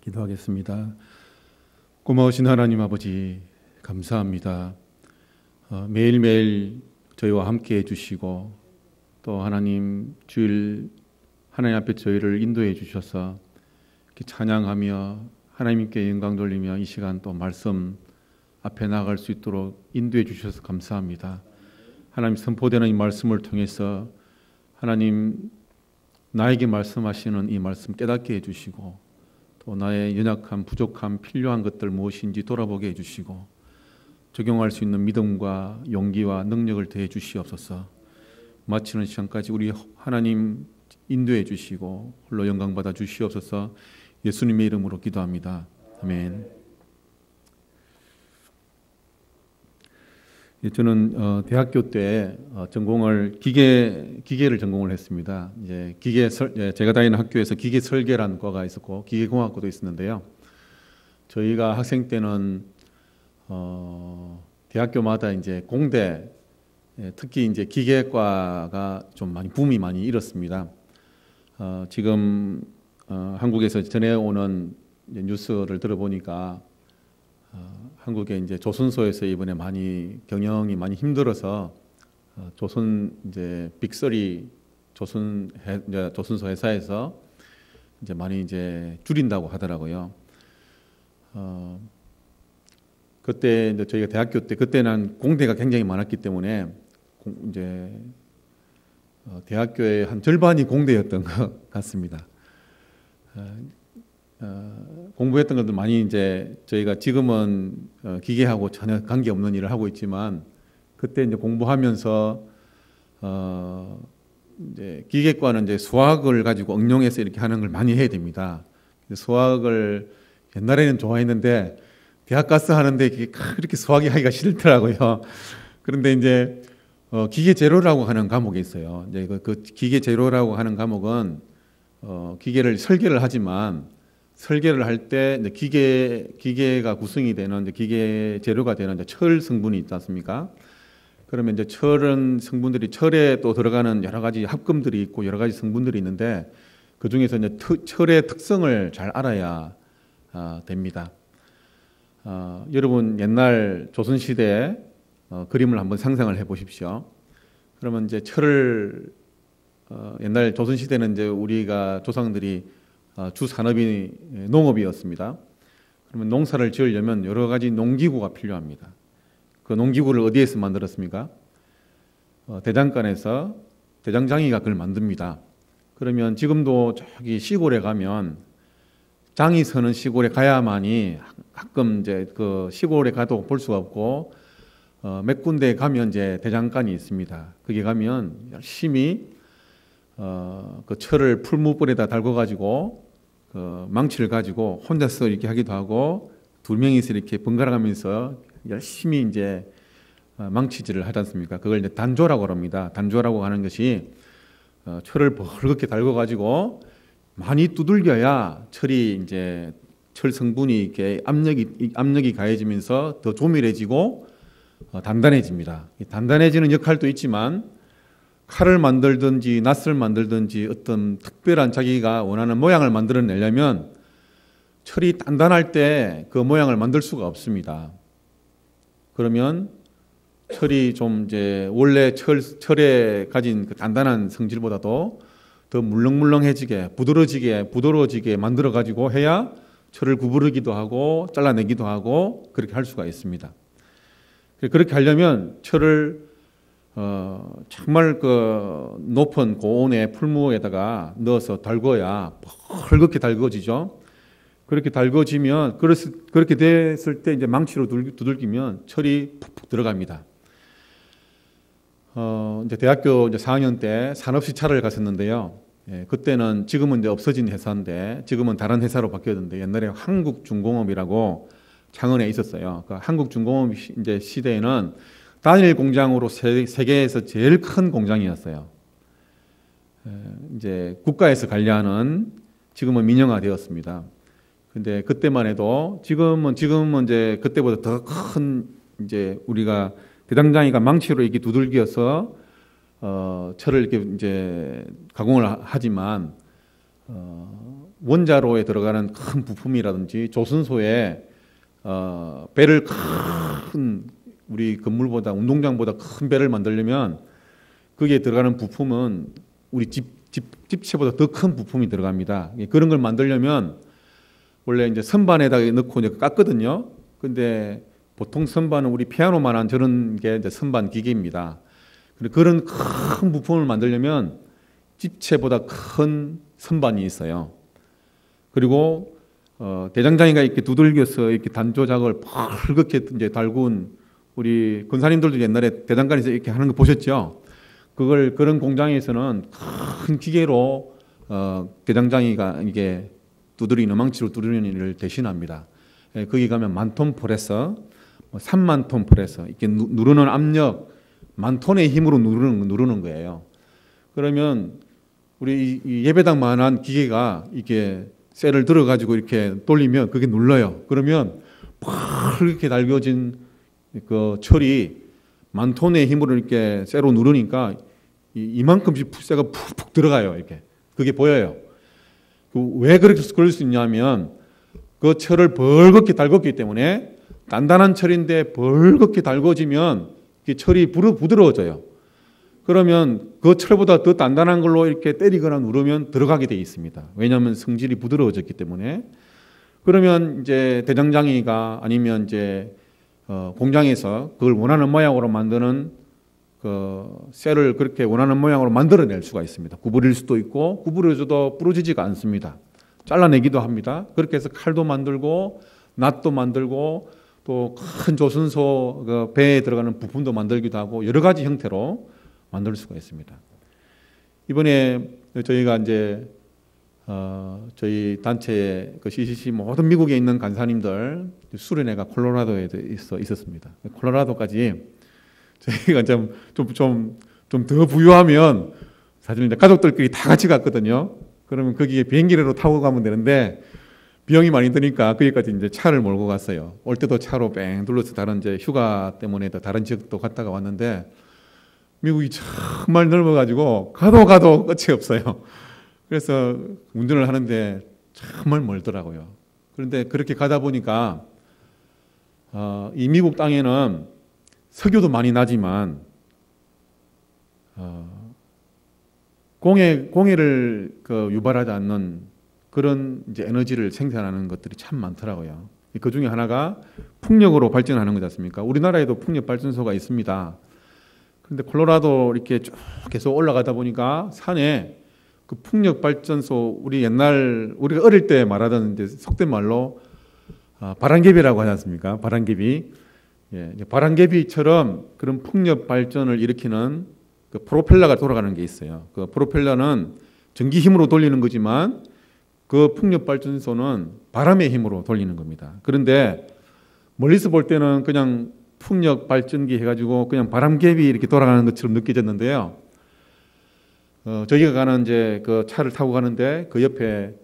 기도하겠습니다. 고마우신 하나님 아버지 감사합니다. 매일매일 저희와 함께 해주시고 또 하나님 주일 하나님 앞에 저희를 인도해 주셔서 이렇게 찬양하며 하나님께 영광 돌리며 이 시간 또 말씀 앞에 나아갈 수 있도록 인도해 주셔서 감사합니다. 하나님 선포되는 이 말씀을 통해서 하나님 나에게 말씀하시는 이 말씀 깨닫게 해주시고 또 나의 연약함, 부족함, 필요한 것들 무엇인지 돌아보게 해주시고 적용할 수 있는 믿음과 용기와 능력을 더해 주시옵소서. 마치는 시간까지 우리 하나님 인도해 주시고 홀로 영광 받아 주시옵소서. 예수님의 이름으로 기도합니다. 아멘. 저는 대학교 때 전공을 기계를 전공을 했습니다. 이제 제가 다니는 학교에서 기계 설계라는 과가 있었고 기계공학과도 있었는데요. 저희가 학생 때는 대학교마다 이제 공대 특히 이제 기계과가 좀 많이 붐이 많이 일었습니다. 지금 한국에서 전해오는 뉴스를 들어보니까 한국의 이제 조선소에서 이번에 경영이 많이 힘들어서 조선 이제 빅3 조선소 회사에서 이제 많이 이제 줄인다고 하더라고요. 그때 이제 저희가 대학교 때 그때는 공대가 굉장히 많았기 때문에 이제 대학교의 한 절반이 공대였던 것 같습니다. 공부했던 것도 많이 이제 저희가 지금은 기계하고 전혀 관계없는 일을 하고 있지만 그때 이제 공부하면서 이제 기계과는 이제 수학을 가지고 응용해서 이렇게 하는 걸 많이 해야 됩니다. 수학을 옛날에는 좋아했는데 대학 가서 하는데 그렇게 수학이 하기가 싫더라고요. 그런데 이제 기계 제로라고 하는 과목이 있어요. 이제 그 기계 제로라고 하는 과목은 기계를 설계를 하지만 설계를 할 때 기계가 구성이 되는 이제 기계 재료가 되는 이제 철 성분이 있지 않습니까? 그러면 이제 철에 또 들어가는 여러 가지 합금들이 있고 여러 가지 성분들이 있는데 그 중에서 이제 철의 특성을 잘 알아야 됩니다. 여러분 옛날 조선 시대의 그림을 한번 상상을 해보십시오. 그러면 이제 철을 옛날 조선 시대는 이제 우리가 조상들이 주 산업이 농업이었습니다. 그러면 농사를 지으려면 여러 가지 농기구가 필요합니다. 그 농기구를 어디에서 만들었습니까? 대장간에서 대장장이가 그걸 만듭니다. 그러면 지금도 저기 시골에 가면 장이 서는 시골에 가야만이 가끔 이제 그 시골에 가도 볼 수가 없고 몇 군데 가면 이제 대장간이 있습니다. 거기 가면 열심히 그 철을 풀무불에다 달궈가지고 그 망치를 가지고 혼자서 이렇게 하기도 하고 두 명이서 이렇게 번갈아 가면서 열심히 이제 망치질을 하지 않습니까? 그걸 이제 단조라고 합니다. 단조라고 하는 것이 철을 벌겋게 달궈가지고 많이 두들겨야 철이 이제 철 성분이 이렇게 압력이 가해지면서 더 조밀해지고 단단해집니다. 단단해지는 역할도 있지만 칼을 만들든지 낫을 만들든지 어떤 특별한 자기가 원하는 모양을 만들어내려면 철이 단단할 때 그 모양을 만들 수가 없습니다. 그러면 철이 좀 이제 원래 철에 가진 그 단단한 성질보다도 더 물렁물렁해지게 부드러워지게 만들어 가지고 해야 철을 구부르기도 하고 잘라내기도 하고 그렇게 할 수가 있습니다. 그렇게 하려면 철을 정말 그 높은 고온의 풀무에다가 넣어서 달궈야 벌겋게 달궈지죠. 그렇게 달궈지면 그렇게 됐을 때 이제 망치로 두들기면 철이 푹푹 들어갑니다. 이제 대학교 이제 4학년 때 산업시찰을 갔었는데요. 그때는 지금은 이제 없어진 회사인데 지금은 다른 회사로 바뀌었는데 옛날에 한국중공업이라고 창원에 있었어요. 그 한국중공업 이제 시대에는 단일 공장으로 세계에서 제일 큰 공장이었어요. 이제 국가에서 관리하는 지금은 민영화되었습니다. 근데 그때만 해도 지금은 이제 그때보다 더 큰 이제 우리가 대장장이가 망치로 이렇게 두들겨서 철을 이렇게 이제 가공을 하지만 원자로에 들어가는 큰 부품이라든지 조선소에 배를 큰 우리 건물보다 운동장보다 큰 배를 만들려면 거기에 들어가는 부품은 우리 집체보다 더 큰 부품이 들어갑니다. 그런 걸 만들려면 원래 이제 선반에다가 넣고 이제 깎거든요. 근데 보통 선반은 우리 피아노만한 저런 게 이제 선반 기계입니다. 그런 큰 부품을 만들려면 집체보다 큰 선반이 있어요. 그리고 대장장이가 이렇게 두들겨서 이렇게 단조작을 펄겋게 이제 달군 우리 권사님들도 옛날에 대장간에서 이렇게 하는 거 보셨죠? 그런 공장에서는 큰 기계로 대장장이가 이게 두드리는 망치로 두드리는 일을 대신합니다. 거기 가면 만톤 프레서, 3만 톤 프레서 이렇게 누르는 압력 만 톤의 힘으로 누르는 거예요. 그러면 우리 이 예배당만한 기계가 이렇게 쇠를 들어가지고 이렇게 돌리면 그게 눌러요. 그러면 이렇게 달궈진 그 철이 만 톤의 힘으로 이렇게 쇠로 누르니까 이만큼씩 쇠가 푹푹 들어가요. 이렇게 그게 보여요. 왜 그렇게 그럴 수 있냐면 그 철을 벌겋게 달궜기 때문에 단단한 철인데 벌겋게 달궈지면 철이 부드러워져요. 그러면 그 철보다 더 단단한 걸로 이렇게 때리거나 누르면 들어가게 돼 있습니다. 왜냐하면 성질이 부드러워졌기 때문에. 그러면 이제 대장장이가 아니면 이제 공장에서 그걸 원하는 모양으로 만드는 그 쇠를 그렇게 원하는 모양으로 만들어낼 수가 있습니다. 구부릴 수도 있고 구부려져도 부러지지가 않습니다. 잘라내기도 합니다. 그렇게 해서 칼도 만들고 낫도 만들고 또 큰 조선소 그 배에 들어가는 부품도 만들기도 하고 여러 가지 형태로 만들 수가 있습니다. 이번에 저희가 이제 저희 단체의 그 CCC 모든 미국에 있는 간사님들 수련회가 콜로라도에 있었습니다. 콜로라도까지 저희가 좀 더 부유하면 사실 이제 가족들끼리 다 같이 갔거든요. 그러면 거기에 비행기로 타고 가면 되는데 비용이 많이 드니까 거기까지 이제 차를 몰고 갔어요. 올 때도 차로 뺑 둘러서 다른 이제 휴가 때문에 다른 지역도 갔다가 왔는데 미국이 정말 넓어가지고 가도 끝이 없어요. 그래서 운전을 하는데 정말 멀더라고요. 그런데 그렇게 가다 보니까 이 미국 땅에는 석유도 많이 나지만 공해를 유발하지 않는 그런 이제 에너지를 생산하는 것들이 참 많더라고요. 그 중에 하나가 풍력으로 발전하는 거지 않습니까? 우리나라에도 풍력 발전소가 있습니다. 그런데 콜로라도 이렇게 쭉 계속 올라가다 보니까 산에 그 풍력 발전소 우리가 어릴 때 말하던 이제 속된 말로 바람개비라고 하지 않습니까? 바람개비. 예, 바람개비처럼 그런 풍력 발전을 일으키는 그 프로펠러가 돌아가는 게 있어요. 그 프로펠러는 전기 힘으로 돌리는 거지만 그 풍력 발전소는 바람의 힘으로 돌리는 겁니다. 그런데 멀리서 볼 때는 그냥 풍력 발전기 해가지고 그냥 바람개비 이렇게 돌아가는 것처럼 느껴졌는데요. 저희가 가는 이제 그 차를 타고 가는데 그 옆에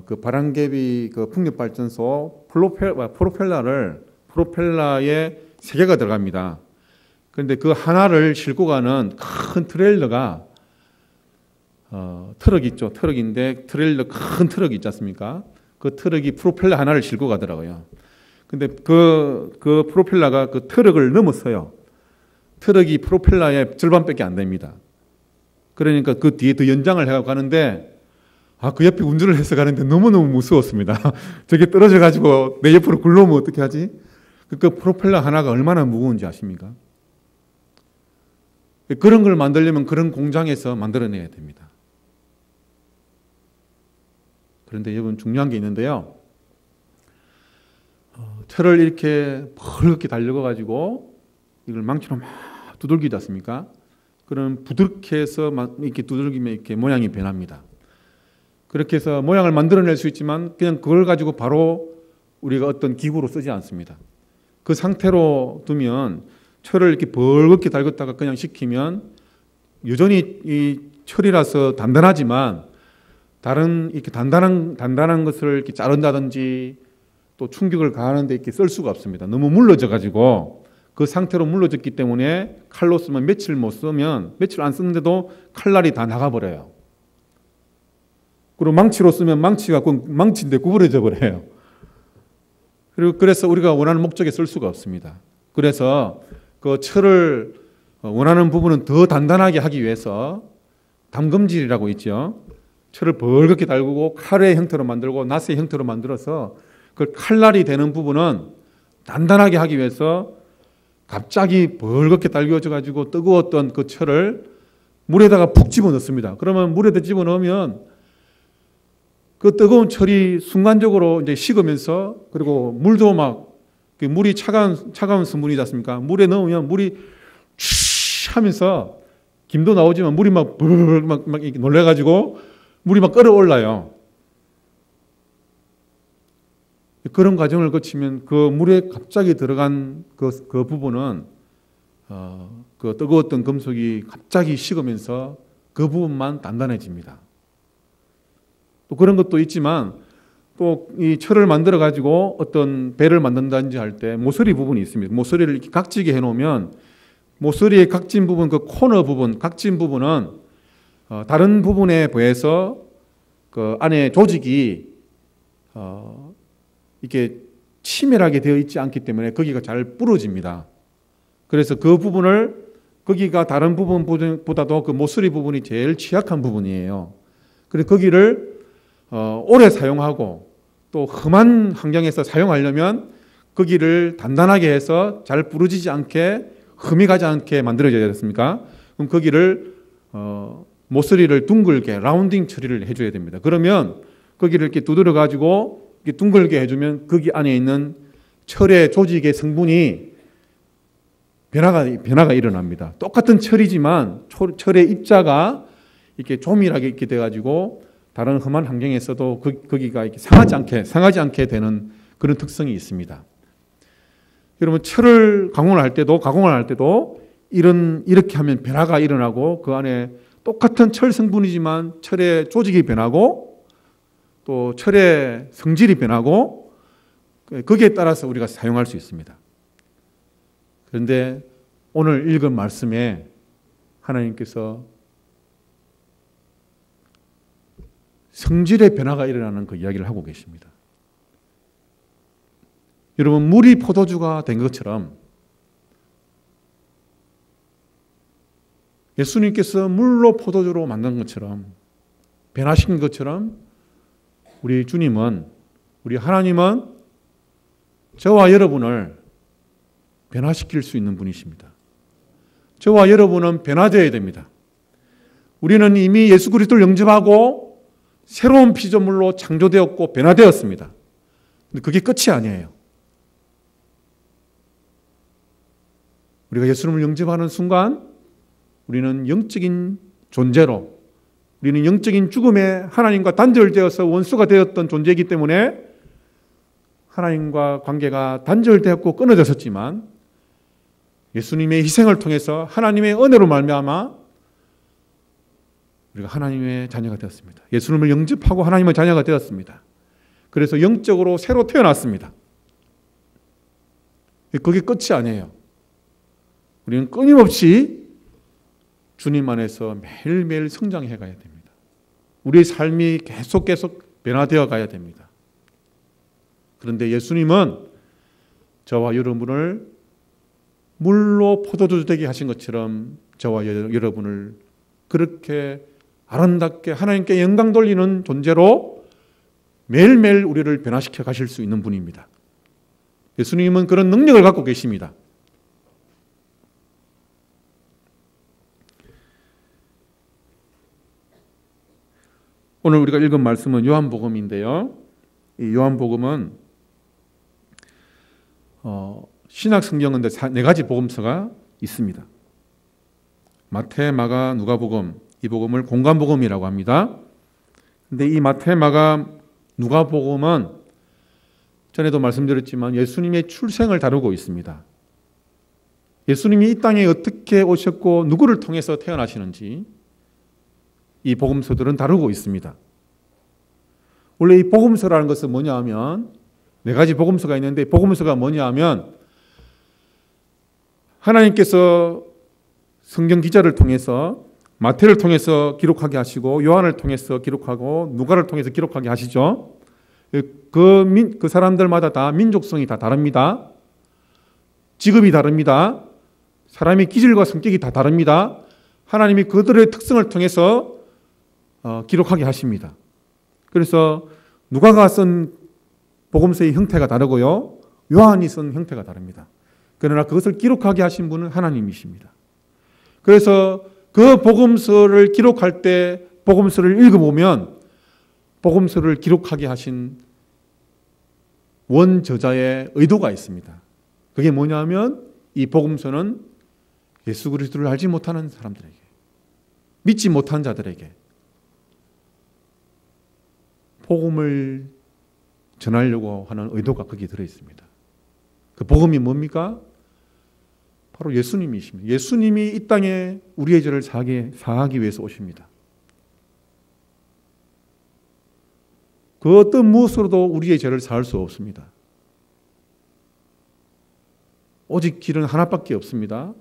그 바람개비 그 풍력 발전소 프로펠러에 3개가 들어갑니다. 그런데 그 하나를 싣고 가는 큰 트레일러가 트럭 있죠. 트럭인데 트레일러 큰 트럭이 있지 않습니까? 그 트럭이 프로펠러 하나를 싣고 가더라고요. 근데 그 프로펠러가 그 트럭을 넘었어요. 트럭이 프로펠러의 절반밖에 안 됩니다. 그러니까 그 뒤에 더 연장을 해가고 가는데 그 옆에 운전을 해서 가는데 너무너무 무서웠습니다. 저게 떨어져 가지고 내 옆으로 굴러오면 어떻게 하지? 그 프로펠러 하나가 얼마나 무거운지 아십니까? 그런 걸 만들려면 그런 공장에서 만들어내야 됩니다. 그런데 여러분 중요한 게 있는데요. 철을 이렇게 벌겋게 달려가지고 이걸 망치로 막 두들기지 않습니까? 그럼 부드럽게 해서 막 이렇게 두들기면 이렇게 모양이 변합니다. 그렇게 해서 모양을 만들어낼 수 있지만 그냥 그걸 가지고 바로 우리가 어떤 기구로 쓰지 않습니다. 그 상태로 두면 철을 이렇게 벌겋게 달궜다가 그냥 식히면 여전히 이 철이라서 단단하지만 다른 이렇게 단단한 것을 이렇게 자른다든지 또 충격을 가하는데 이렇게 쓸 수가 없습니다. 너무 물러져 가지고 그 상태로 물러졌기 때문에 칼로 쓰면 며칠 안 쓰는데도 칼날이 다 나가버려요. 그리고 망치로 쓰면 망치가 망치인데 구부러져 버려요. 그리고 그래서 우리가 원하는 목적에 쓸 수가 없습니다. 그래서 그 철을 원하는 부분은 더 단단하게 하기 위해서 담금질이라고 있죠. 철을 벌겋게 달구고 칼의 형태로 만들고 낫의 형태로 만들어서 그 칼날이 되는 부분은 단단하게 하기 위해서 갑자기 벌겋게 달구어져 가지고 뜨거웠던 그 철을 물에다가 푹 집어넣습니다. 그러면 물에다 집어넣으면 그 뜨거운 철이 순간적으로 이제 식으면서 그리고 물도 막 물이 차가운 수분이지 않습니까? 물에 넣으면 물이 촤 하면서 김도 나오지만 물이 막 놀래가지고 물이 막 끓어올라요. 그런 과정을 거치면 그 물에 갑자기 들어간 그 부분은 그 뜨거웠던 금속이 갑자기 식으면서 그 부분만 단단해집니다. 또 그런 것도 있지만 또 이 철을 만들어 가지고 어떤 배를 만든다든지 할 때 모서리 부분이 있습니다. 모서리를 이렇게 각지게 해놓으면 모서리의 각진 부분, 그 코너 부분, 각진 부분은 다른 부분에 비해서 그 안에 조직이 이렇게 치밀하게 되어 있지 않기 때문에 거기가 잘 부러집니다. 그래서 그 부분을 거기가 다른 부분보다도 그 모서리 부분이 제일 취약한 부분이에요. 그래서 거기를 오래 사용하고 또 험한 환경에서 사용하려면 거기를 단단하게 해서 잘 부러지지 않게 흠이 가지 않게 만들어져야 됐습니까? 그럼 거기를 모서리를 둥글게 라운딩 처리를 해줘야 됩니다. 그러면 거기를 이렇게 두드려 가지고 이렇게 둥글게 해주면 거기 안에 있는 철의 조직의 성분이 변화가 일어납니다. 똑같은 철이지만 철의 입자가 이렇게 조밀하게 있게 돼가지고 다른 험한 환경에서도 거기가 이렇게 상하지 않게 되는 그런 특성이 있습니다. 여러분 철을 가공을 할 때도 이렇게 하면 변화가 일어나고 그 안에 똑같은 철 성분이지만 철의 조직이 변하고 또 철의 성질이 변하고 거기에 따라서 우리가 사용할 수 있습니다. 그런데 오늘 읽은 말씀에 하나님께서 성질의 변화가 일어나는 그 이야기를 하고 계십니다. 여러분 물이 포도주가 된 것처럼 예수님께서 물로 포도주로 만든 것처럼 변화시킨 것처럼 우리 주님은 우리 하나님은 저와 여러분을 변화시킬 수 있는 분이십니다. 저와 여러분은 변화되어야 됩니다. 우리는 이미 예수 그리스도를 영접하고 새로운 피조물로 창조되었고 변화되었습니다. 근데 그게 끝이 아니에요. 우리가 예수님을 영접하는 순간 우리는 영적인 존재로 우리는 영적인 죽음에 하나님과 단절되어서 원수가 되었던 존재이기 때문에 하나님과 관계가 단절되었고 끊어졌었지만 예수님의 희생을 통해서 하나님의 은혜로 말미암아 우리가 하나님의 자녀가 되었습니다. 예수님을 영접하고 하나님의 자녀가 되었습니다. 그래서 영적으로 새로 태어났습니다. 그게 끝이 아니에요. 우리는 끊임없이 주님 안에서 매일매일 성장해 가야 됩니다. 우리의 삶이 계속 변화되어 가야 됩니다. 그런데 예수님은 저와 여러분을 물로 포도주 되게 하신 것처럼 저와 여러분을 그렇게 아름답게 하나님께 영광 돌리는 존재로 매일매일 우리를 변화시켜 가실 수 있는 분입니다. 예수님은 그런 능력을 갖고 계십니다. 오늘 우리가 읽은 말씀은 요한복음인데요. 이 요한복음은 신약 성경은 네 가지 복음서가 있습니다. 마태, 마가, 누가복음, 이 복음을 공관복음이라고 합니다. 그런데 이 마태, 마가, 누가복음은 전에도 말씀드렸지만 예수님의 출생을 다루고 있습니다. 예수님이 이 땅에 어떻게 오셨고 누구를 통해서 태어나시는지 이 복음서들은 다루고 있습니다. 원래 이 복음서라는 것은 뭐냐 하면 네 가지 복음서가 있는데 복음서가 뭐냐 하면 하나님께서 성경 기자를 통해서 마태를 통해서 기록하게 하시고 요한을 통해서 기록하고 누가를 통해서 기록하게 하시죠. 그 사람들마다 다 민족성이 다 다릅니다. 직업이 다릅니다. 사람의 기질과 성격이 다 다릅니다. 하나님이 그들의 특성을 통해서 기록하게 하십니다. 그래서 누가가 쓴 복음서의 형태가 다르고요. 요한이 쓴 형태가 다릅니다. 그러나 그것을 기록하게 하신 분은 하나님이십니다. 그래서 그 복음서를 기록할 때 복음서를 읽어보면 복음서를 기록하게 하신 원저자의 의도가 있습니다. 그게 뭐냐면 이 복음서는 예수 그리스도를 알지 못하는 사람들에게, 믿지 못한 자들에게 복음을 전하려고 하는 의도가 거기에 들어있습니다. 그 복음이 뭡니까? 바로 예수님이십니다. 예수님이 이 땅에 우리의 죄를 사하기 위해서 오십니다. 그 어떤 무엇으로도 우리의 죄를 사할 수 없습니다. 오직 길은 하나밖에 없습니다.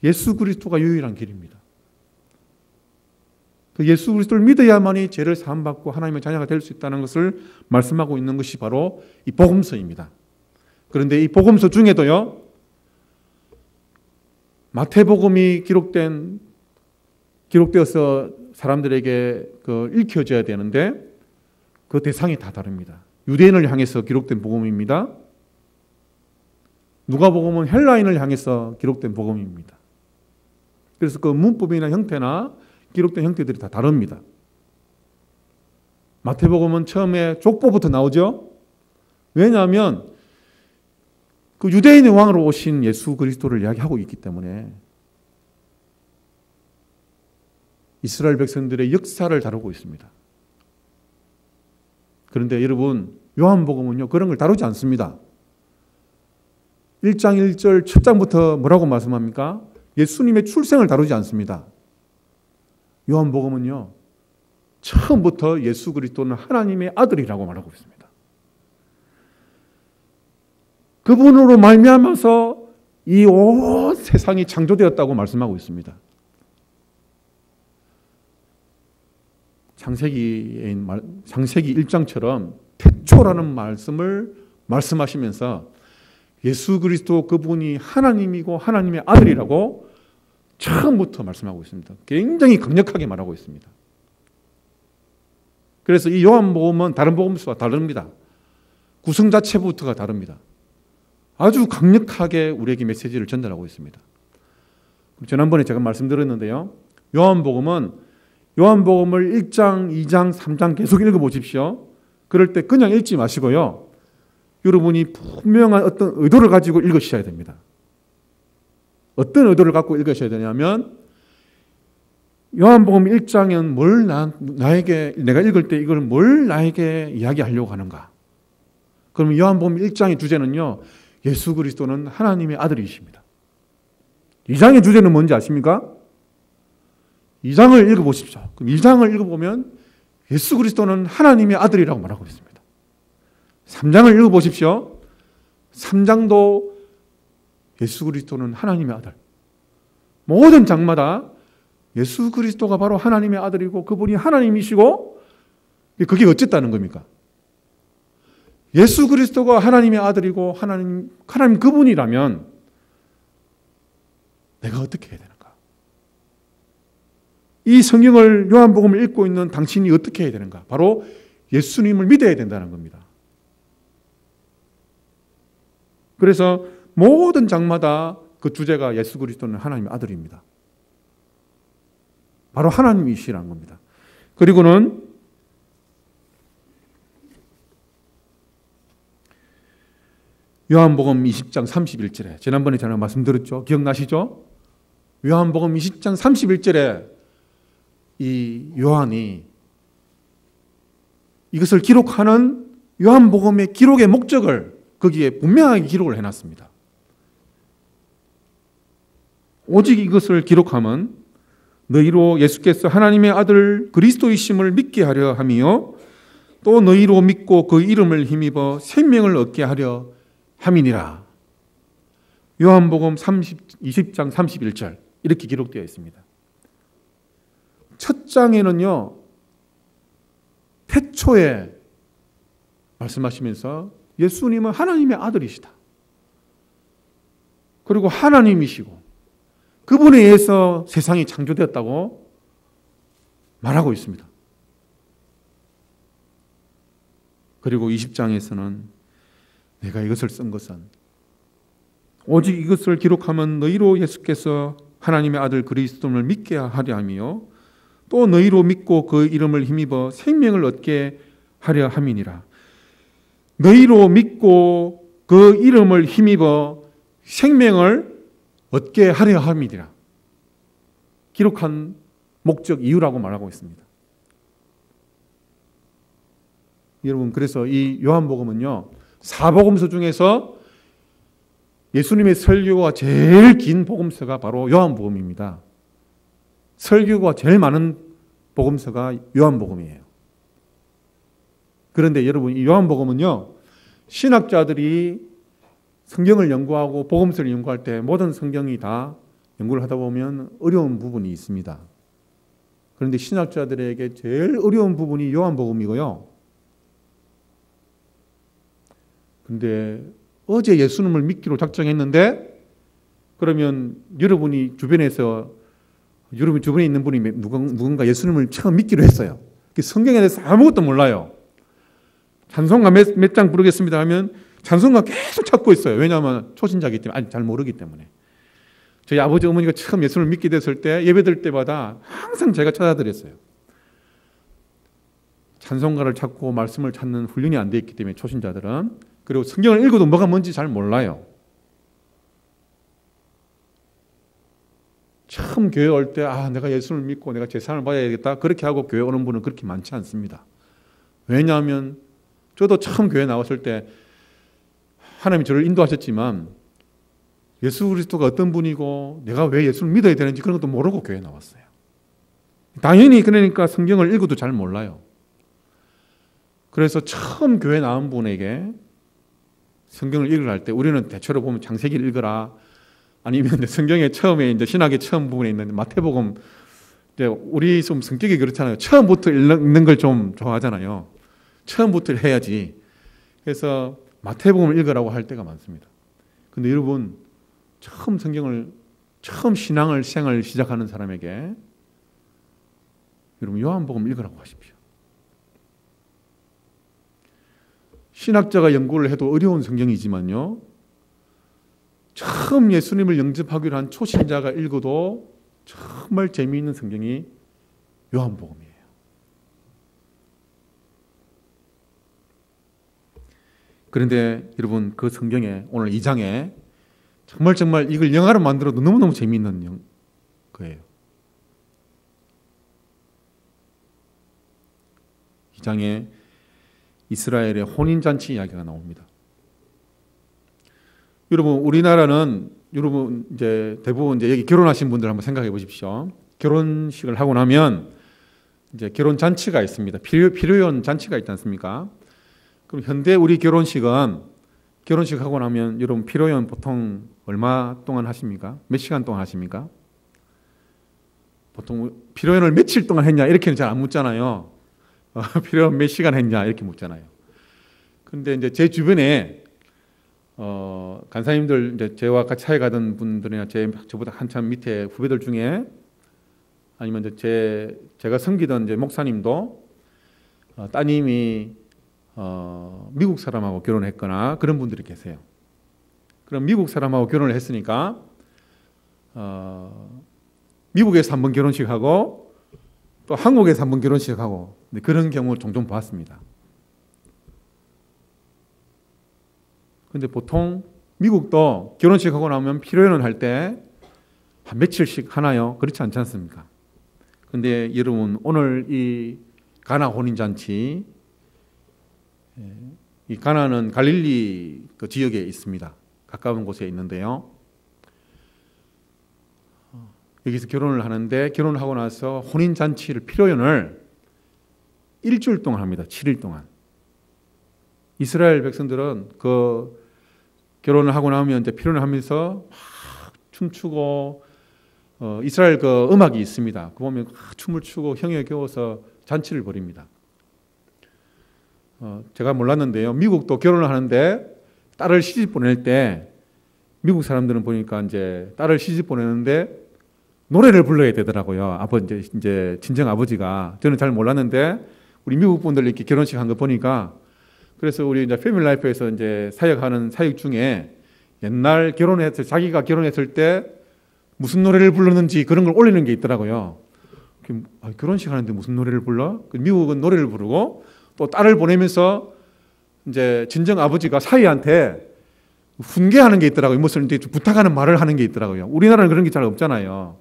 예수 그리스도가 유일한 길입니다. 그 예수 그리스도를 믿어야만이 죄를 사함받고 하나님의 자녀가 될 수 있다는 것을 말씀하고 있는 것이 바로 이 복음서입니다. 그런데 이 복음서 중에도요, 마태복음이 기록되어서 사람들에게 읽혀져야 되는데 그 대상이 다 다릅니다. 유대인을 향해서 기록된 복음입니다. 누가복음은 헬라인을 향해서 기록된 복음입니다. 그래서 그 문법이나 형태나 기록된 형태들이 다 다릅니다. 마태복음은 처음에 족보부터 나오죠. 왜냐하면 그 유대인의 왕으로 오신 예수 그리스도를 이야기하고 있기 때문에 이스라엘 백성들의 역사를 다루고 있습니다. 그런데 여러분, 요한복음은요, 그런 걸 다루지 않습니다. 1장 1절 첫 장부터 뭐라고 말씀합니까? 예수님의 출생을 다루지 않습니다. 요한복음은요, 처음부터 예수 그리스도는 하나님의 아들이라고 말하고 있습니다. 그분으로 말미암아서 이 온 세상이 창조되었다고 말씀하고 있습니다. 창세기 1장처럼 태초라는 말씀을 말씀하시면서 예수 그리스도 그분이 하나님이고 하나님의 아들이라고 처음부터 말씀하고 있습니다. 굉장히 강력하게 말하고 있습니다. 그래서 이 요한복음은 다른 복음서와 다릅니다. 구성 자체부터가 다릅니다. 아주 강력하게 우리에게 메시지를 전달하고 있습니다. 지난번에 제가 말씀드렸는데요. 요한복음을 1장, 2장, 3장 계속 읽어보십시오. 그럴 때 그냥 읽지 마시고요. 여러분이 분명한 어떤 의도를 가지고 읽으셔야 됩니다. 어떤 의도를 갖고 읽으셔야 되냐면 요한복음 1장은 내가 읽을 때 이걸 뭘 나에게 이야기하려고 하는가? 그러면 요한복음 1장의 주제는요, 예수 그리스도는 하나님의 아들이십니다. 2장의 주제는 뭔지 아십니까? 2장을 읽어보십시오. 그럼 2장을 읽어보면 예수 그리스도는 하나님의 아들이라고 말하고 있습니다. 3장을 읽어보십시오. 3장도 예수 그리스도는 하나님의 아들. 모든 장마다 예수 그리스도가 바로 하나님의 아들이고 그분이 하나님이시고, 그게 어쨌다는 겁니까? 예수 그리스도가 하나님의 아들이고 하나님 그분이라면 내가 어떻게 해야 되는가? 이 성경을 요한복음을 읽고 있는 당신이 어떻게 해야 되는가? 바로 예수님을 믿어야 된다는 겁니다. 그래서 모든 장마다 그 주제가 예수 그리스도는 하나님의 아들입니다. 바로 하나님이시라는 겁니다. 그리고는 요한복음 20장 31절에 지난번에 제가 말씀드렸죠. 기억나시죠? 요한복음 20장 31절에 이 요한이 이것을 기록하는 요한복음의 기록의 목적을 거기에 분명하게 기록을 해놨습니다. 오직 이것을 기록하면 너희로 예수께서 하나님의 아들 그리스도이심을 믿게 하려 함이요 또 너희로 믿고 그 이름을 힘입어 생명을 얻게 하려 함이니라. 요한복음 20장 31절 이렇게 기록되어 있습니다. 첫 장에는요, 태초에 말씀하시면서 예수님은 하나님의 아들이시다. 그리고 하나님이시고 그분에 의해서 세상이 창조되었다고 말하고 있습니다. 그리고 20장에서는 내가 이것을 쓴 것은 오직 이것을 기록하면 너희로 예수께서 하나님의 아들 그리스도를 믿게 하려 함이요 또 너희로 믿고 그 이름을 힘입어 생명을 얻게 하려 함이니라. 너희로 믿고 그 이름을 힘입어 생명을 얻게 하려 함이니라. 기록한 목적 이유라고 말하고 있습니다. 여러분, 그래서 이 요한복음은요, 사복음서 중에서 예수님의 설교가 제일 긴 복음서가 바로 요한복음입니다. 설교가 제일 많은 복음서가 요한복음이에요. 그런데 여러분, 이 요한복음은요, 신학자들이 성경을 연구하고 복음서를 연구할 때 모든 성경이 다 연구를 하다 보면 어려운 부분이 있습니다. 그런데 신학자들에게 제일 어려운 부분이 요한복음이고요. 근데 어제 예수님을 믿기로 작정했는데 그러면 여러분이 주변에서 여러분 주변에 있는 분이 누군가 예수님을 처음 믿기로 했어요. 성경에 대해서 아무것도 몰라요. 찬송가 몇 장 부르겠습니다 하면 찬송가 계속 찾고 있어요. 왜냐하면 초신자이기 때문에, 아니 잘 모르기 때문에. 저희 아버지 어머니가 처음 예수를 믿게 됐을 때 예배 드릴 때마다 항상 제가 찾아드렸어요. 찬송가를 찾고 말씀을 찾는 훈련이 안 돼 있기 때문에 초신자들은. 그리고 성경을 읽어도 뭐가 뭔지 잘 몰라요. 처음 교회 올 때 내가 예수를 믿고 내가 제사를 받아야겠다 그렇게 하고 교회 오는 분은 그렇게 많지 않습니다. 왜냐하면 저도 처음 교회 나왔을 때 하나님이 저를 인도하셨지만 예수 그리스도가 어떤 분이고 내가 왜 예수를 믿어야 되는지 그런 것도 모르고 교회 나왔어요. 당연히 그러니까 성경을 읽어도 잘 몰라요. 그래서 처음 교회 나온 분에게 성경을 읽으라 할 때 우리는 대체로 보면 창세기를 읽어라 아니면 성경의 처음에 이제 신학의 처음 부분에 있는 마태복음, 이제 우리 좀 성격이 그렇잖아요. 처음부터 읽는 걸 좀 좋아하잖아요. 처음부터 해야지. 그래서 마태복음을 읽으라고 할 때가 많습니다. 근데 여러분, 처음 신앙을 생을 시작하는 사람에게 여러분 요한복음 읽으라고 하십시오. 신학자가 연구를 해도 어려운 성경이지만요, 처음 예수님을 영접하기로 한 초신자가 읽어도 정말 재미있는 성경이 요한복음이에요. 그런데 여러분, 그 성경에 오늘 2장에 정말 이걸 영화로 만들어도 너무너무 재미있는 거예요. 2장에 이스라엘의 혼인잔치 이야기가 나옵니다. 여러분, 우리나라는 여러분 이제 대부분 이제 여기 결혼하신 분들 한번 생각해 보십시오. 결혼식을 하고 나면 이제 결혼 잔치가 있습니다. 피로연 잔치가 있지 않습니까? 그럼 현대 우리 결혼식은 결혼식하고 나면 여러분 피로연 보통 얼마 동안 하십니까? 몇 시간 동안 하십니까? 보통 피로연을 며칠 동안 했냐 이렇게는 잘 안 묻잖아요. 피로연 몇 시간 했냐 이렇게 묻잖아요. 근데 이제 제 주변에 간사님들 이제 저와 같이 사회 가던 분들이나 저보다 한참 밑에 후배들 중에 아니면 이제 제가 섬기던 이제 목사님도 따님이 미국 사람하고 결혼했거나 그런 분들이 계세요. 그럼 미국 사람하고 결혼을 했으니까 미국에서 한번 결혼식하고 또 한국에서 한번 결혼식하고 그런 경우 종종 봤습니다. 근데 보통 미국도 결혼식하고 나면 피로연을 할 때 한 며칠씩 하나요? 그렇지 않지 않습니까? 근데 여러분, 오늘 이 가나 혼인잔치, 이 가나는 갈릴리 그 지역에 있습니다. 가까운 곳에 있는데요. 여기서 결혼을 하는데 결혼을 하고 나서 혼인잔치를 피로연을 일주일 동안 합니다. 7일 동안. 이스라엘 백성들은 결혼을 하고 나면 이제 피로연을 하면서 막 춤추고 이스라엘 그 음악이 있습니다. 그 보면 춤을 추고 형에 겨워서 잔치를 벌입니다. 제가 몰랐는데요. 미국도 결혼을 하는데 딸을 시집 보낼 때 미국 사람들은 보니까 이제 딸을 시집 보내는데 노래를 불러야 되더라고요. 아버지 이제 친정 아버지가. 저는 잘 몰랐는데 우리 미국 분들 이렇게 결혼식 한 거 보니까 그래서 우리 이제 패밀리 라이프에서 이제 사역하는 사역 중에 옛날 결혼했을 자기가 결혼했을 때 무슨 노래를 불렀는지 그런 걸 올리는 게 있더라고요. 결혼식 하는데 무슨 노래를 불러? 미국은 노래를 부르고 또 딸을 보내면서 이제 친정 아버지가 사위한테 훈계하는 게 있더라고요. 무슨 이제 부탁하는 말을 하는 게 있더라고요. 우리나라는 그런 게 잘 없잖아요.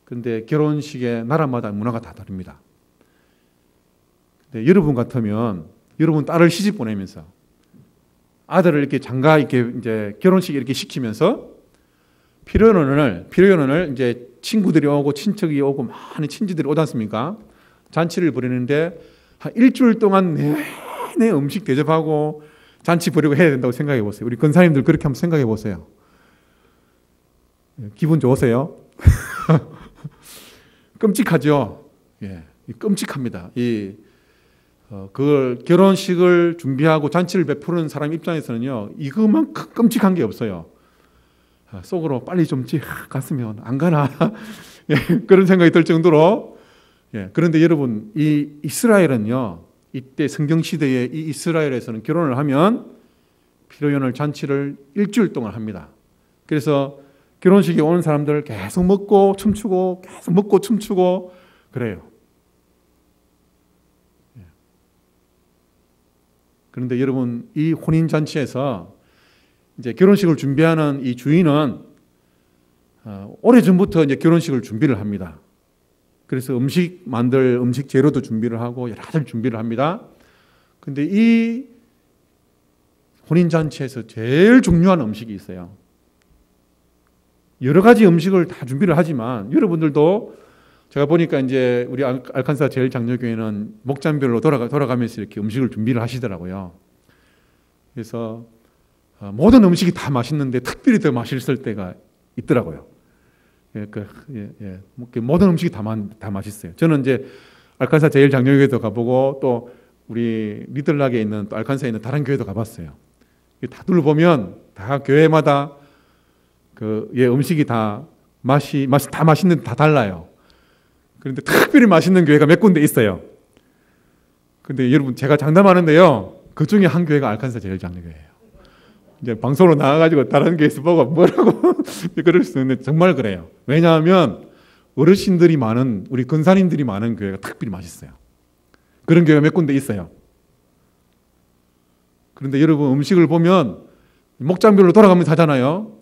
그런데 결혼식의 나라마다 문화가 다 다릅니다. 근데 여러분 같으면 여러분 딸을 시집 보내면서 아들을 이렇게 장가 이렇게 이제 결혼식 이렇게 시키면서 피로연을 이제 친구들이 오고 친척이 오고 많은 친지들이 오지 않습니까? 잔치를 벌이는데 한 일주일 동안 내내 음식 대접하고 잔치 벌이고 해야 된다고 생각해 보세요. 우리 권사님들 그렇게 한번 생각해 보세요. 기분 좋으세요? 끔찍하죠. 예, 끔찍합니다. 그걸 결혼식을 준비하고 잔치를 베푸는 사람 입장에서는요, 이것만큼 끔찍한 게 없어요. 속으로 빨리 좀 갔으면 안 가나 예, 그런 생각이 들 정도로. 예, 그런데 여러분, 이 이스라엘은요, 이때 성경 시대에 이 이스라엘에서는 결혼을 하면 피로연을 잔치를 일주일 동안 합니다. 그래서 결혼식에 오는 사람들 계속 먹고 춤추고 계속 먹고 춤추고 그래요. 그런데 여러분, 이 혼인 잔치에서 이제 결혼식을 준비하는 이 주인은 오래전부터 이제 결혼식을 준비를 합니다. 그래서 음식 재료도 준비를 하고 여러 가지 준비를 합니다. 근데 이 혼인 잔치에서 제일 중요한 음식이 있어요. 여러 가지 음식을 다 준비를 하지만 여러분들도 제가 보니까 이제 우리 알칸사 제일장로교회는 목장별로 돌아가면서 이렇게 음식을 준비를 하시더라고요. 그래서 모든 음식이 다 맛있는데 특별히 더 맛있을 때가 있더라고요. 모든 음식이 다 맛있어요. 저는 이제 알칸사 제일장로교회도 가보고 또 우리 리들락에 있는 또 알칸사에 있는 다른 교회도 가봤어요. 다 둘러보면 다 교회마다 음식이 다 다 맛있는데 다 달라요. 그런데 특별히 맛있는 교회가 몇 군데 있어요. 근데 여러분, 제가 장담하는데요, 그 중에 한 교회가 알칸사 제일장로교회예요. 이제 방송으로 나와가지고 다른 교회에서 보고 뭐라고 그럴 수 있는데 정말 그래요. 왜냐하면 어르신들이 많은, 우리 근사님들이 많은 교회가 특별히 맛있어요. 그런 교회가 몇 군데 있어요. 그런데 여러분, 음식을 보면 목장별로 돌아가면서 하잖아요.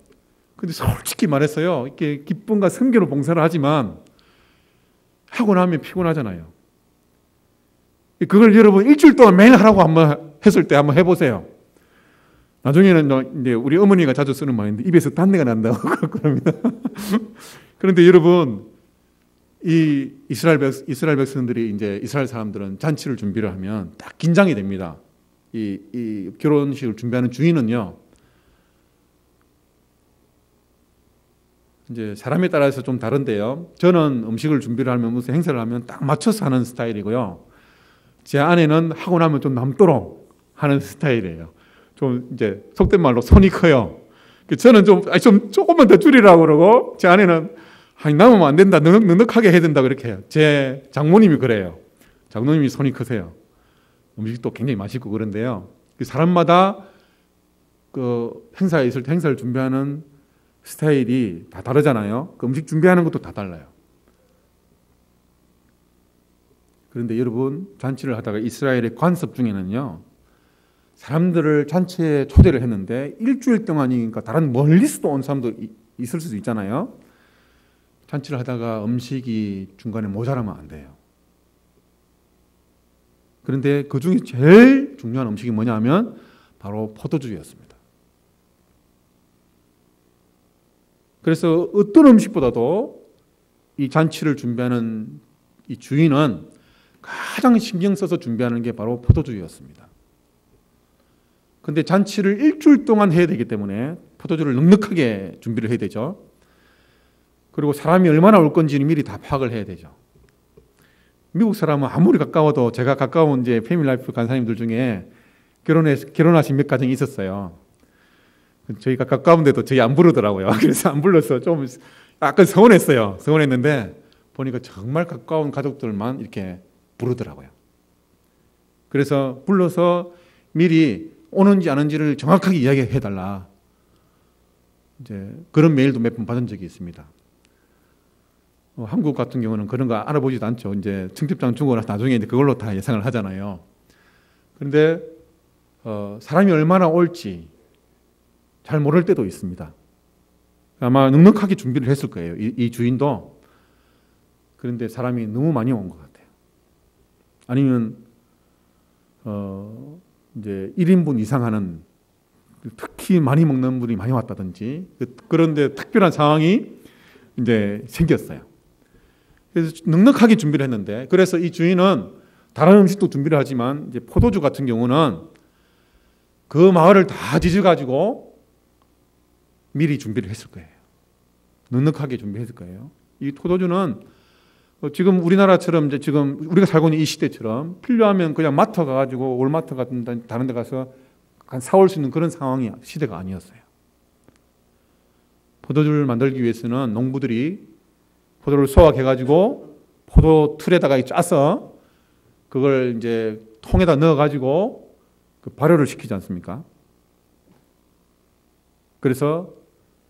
근데 솔직히 말했어요. 이렇게 기쁨과 성결로 봉사를 하지만 하고 나면 피곤하잖아요. 그걸 여러분 일주일 동안 매일 하라고 한번 했을 때 한번 해보세요. 나중에는 이제 우리 어머니가 자주 쓰는 말인데 입에서 단내가 난다고 그럽니다. 그런데 여러분, 이 이스라엘 백성들이 이제 이스라엘 사람들은 잔치를 준비를 하면 딱 긴장이 됩니다. 이 결혼식을 준비하는 주인은요, 이제 사람에 따라서 좀 다른데요. 저는 음식을 준비를 하면 무슨 행사를 하면 딱 맞춰서 하는 스타일이고요. 제 아내는 하고 나면 좀 남도록 하는 스타일이에요. 좀 이제 속된 말로 손이 커요. 저는 좀 조금만 더 줄이라고 그러고 제 아내는 남으면 안 된다, 넉넉하게 해야 된다 그렇게 해요. 제 장모님이 그래요. 장모님이 손이 크세요. 음식도 굉장히 맛있고 그런데요. 사람마다 그 행사에 있을 때 행사를 준비하는 스타일이 다 다르잖아요. 그 음식 준비하는 것도 다 달라요. 그런데 여러분, 잔치를 하다가 이스라엘의 관습 중에는요, 사람들을 잔치에 초대를 했는데 일주일 동안이니까 다른 멀리서도 온 사람도 있을 수도 있잖아요. 잔치를 하다가 음식이 중간에 모자라면 안 돼요. 그런데 그 중에 제일 중요한 음식이 뭐냐면 바로 포도주였습니다. 그래서 어떤 음식보다도 이 잔치를 준비하는 이 주인은 가장 신경 써서 준비하는 게 바로 포도주였습니다. 그런데 잔치를 일주일 동안 해야 되기 때문에 포도주를 넉넉하게 준비를 해야 되죠. 그리고 사람이 얼마나 올 건지는 미리 다 파악을 해야 되죠. 미국 사람은 아무리 가까워도 제가 가까운 이제 패밀리라이프 간사님들 중에 결혼하신 몇 가정이 있었어요. 저희가 가까운데도 저희 안 부르더라고요. 그래서 안 불러서 좀 약간 서운했어요. 서운했는데 보니까 정말 가까운 가족들만 이렇게 부르더라고요. 그래서 불러서 미리 오는지 안 오는지를 정확하게 이야기해 달라. 이제 그런 메일도 몇 번 받은 적이 있습니다. 한국 같은 경우는 그런 거 알아보지도 않죠. 이제 청첩장 주고 나서 나중에 이제 그걸로 다 예상을 하잖아요. 그런데 사람이 얼마나 올지 잘 모를 때도 있습니다. 아마 넉넉하게 준비를 했을 거예요. 이 주인도. 그런데 사람이 너무 많이 온 것 같아요. 아니면 이제 1인분 이상 하는, 특히 많이 먹는 분이 많이 왔다든지, 그런데 특별한 상황이 이제 생겼어요. 그래서 넉넉하게 준비를 했는데, 그래서 이 주인은 다른 음식도 준비를 하지만 이제 포도주 같은 경우는 그 마을을 다 뒤져가지고 미리 준비를 했을 거예요. 넉넉하게 준비했을 거예요. 이 포도주는 지금 우리나라처럼 이제 지금 우리가 살고 있는 이 시대처럼 필요하면 그냥 마트 가가지고 월마트 같은 다른 데 가서 사올 수 있는 그런 상황이 시대가 아니었어요. 포도주를 만들기 위해서는 농부들이 포도를 수확해가지고 포도 틀에다가 짜서 그걸 이제 통에다 넣어가지고 그 발효를 시키지 않습니까? 그래서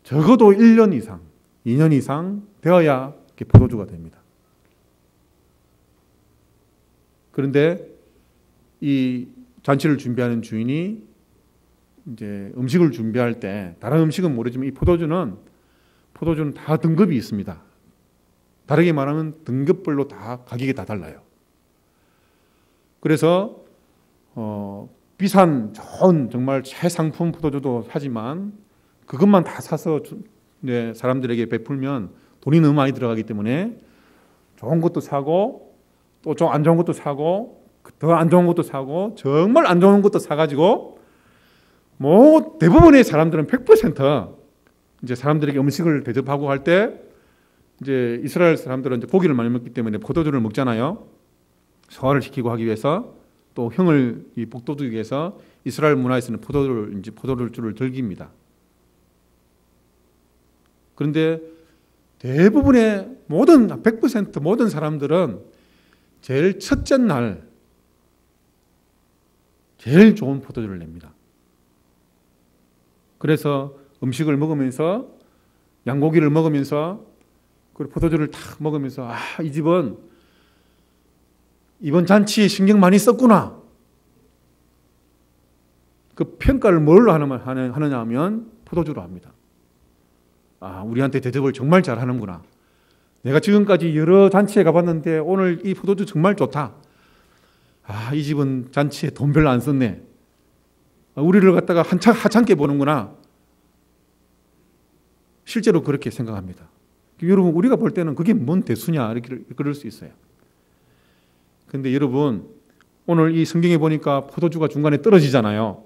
적어도 1년 이상, 2년 이상 되어야 포도주가 됩니다. 그런데 이 잔치를 준비하는 주인이 이제 음식을 준비할 때, 다른 음식은 모르지만 이 포도주는 다 등급이 있습니다. 다르게 말하면 등급별로 다 가격이 다 달라요. 그래서 비싼 좋은 정말 최상품 포도주도 사지만 그것만 다 사서 사람들에게 베풀면 돈이 너무 많이 들어가기 때문에 좋은 것도 사고 또 좀 안 좋은 것도 사고 더 안 좋은 것도 사고 정말 안 좋은 것도 사가지고 뭐 대부분의 사람들은 100% 이제 사람들에게 음식을 대접하고 할 때 이제 이스라엘 사람들은 이제 고기를 많이 먹기 때문에 포도주를 먹잖아요. 소화를 시키고 하기 위해서 또 형을 북돋우기 위해서 이스라엘 문화에서는 포도주를 즐깁니다. 그런데 대부분의 100% 모든 사람들은 제일 첫째 날 제일 좋은 포도주를 냅니다. 그래서 음식을 먹으면서 양고기를 먹으면서 그리고 포도주를 탁 먹으면서 이 집은 이번 잔치에 신경 많이 썼구나. 그 평가를 뭘로 하느냐 하면 포도주로 합니다. 우리한테 대접을 정말 잘하는구나. 내가 지금까지 여러 잔치에 가봤는데 오늘 이 포도주 정말 좋다. 이 집은 잔치에 돈 별로 안 썼네. 우리를 갖다가 하찮게 보는구나. 실제로 그렇게 생각합니다. 여러분, 우리가 볼 때는 그게 뭔 대수냐 이렇게 그럴 수 있어요. 그런데 여러분, 오늘 이 성경에 보니까 포도주가 중간에 떨어지잖아요.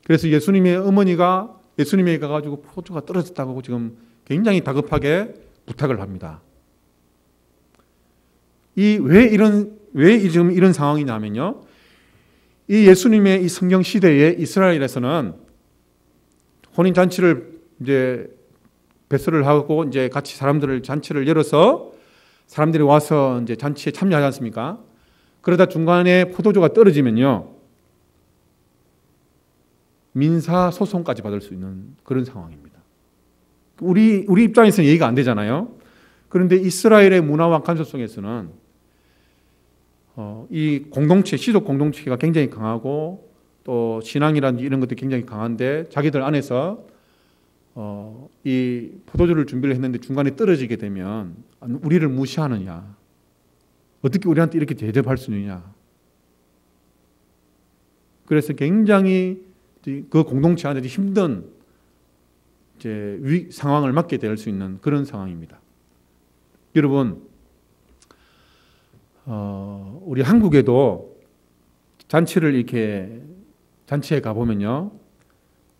그래서 예수님의 어머니가 예수님에게 가가지고 포도주가 떨어졌다고 지금 굉장히 다급하게 부탁을 합니다. 왜 지금 이런 상황이냐면요. 이 예수님의 이 성경 시대에 이스라엘에서는 혼인 잔치를 이제 배설을 하고 이제 같이 잔치를 열어서 사람들이 와서 이제 잔치에 참여하지 않습니까? 그러다 중간에 포도주가 떨어지면요. 민사 소송까지 받을 수 있는 그런 상황입니다. 우리 입장에서는 얘기가 안 되잖아요. 그런데 이스라엘의 문화와 관습 속에서는 이 공동체, 시족 공동체가 굉장히 강하고 또 신앙이라든지 이런 것들이 굉장히 강한데 자기들 안에서 이 포도주를 준비를 했는데 중간에 떨어지게 되면 우리를 무시하느냐, 어떻게 우리한테 이렇게 대접할 수 있느냐. 그래서 굉장히 그 공동체 안에 힘든 이제 상황을 맞게 될 수 있는 그런 상황입니다. 여러분, 우리 한국에도 잔치에 가보면요.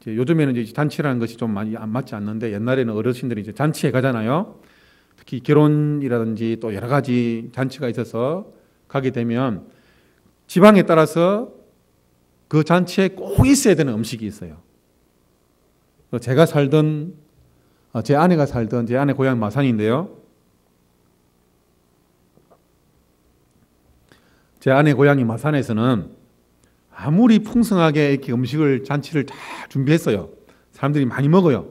요즘에는 이제 잔치라는 것이 좀 많이 안 맞지 않는데 옛날에는 어르신들이 이제 잔치에 가잖아요. 특히 결혼이라든지 또 여러 가지 잔치가 있어서 가게 되면 지방에 따라서 그 잔치에 꼭 있어야 되는 음식이 있어요. 제가 살던, 제 아내가 살던 제 아내 고향 마산인데요. 제 아내 고향이 마산에서는 아무리 풍성하게 이렇게 음식을, 잔치를 다 준비했어요. 사람들이 많이 먹어요.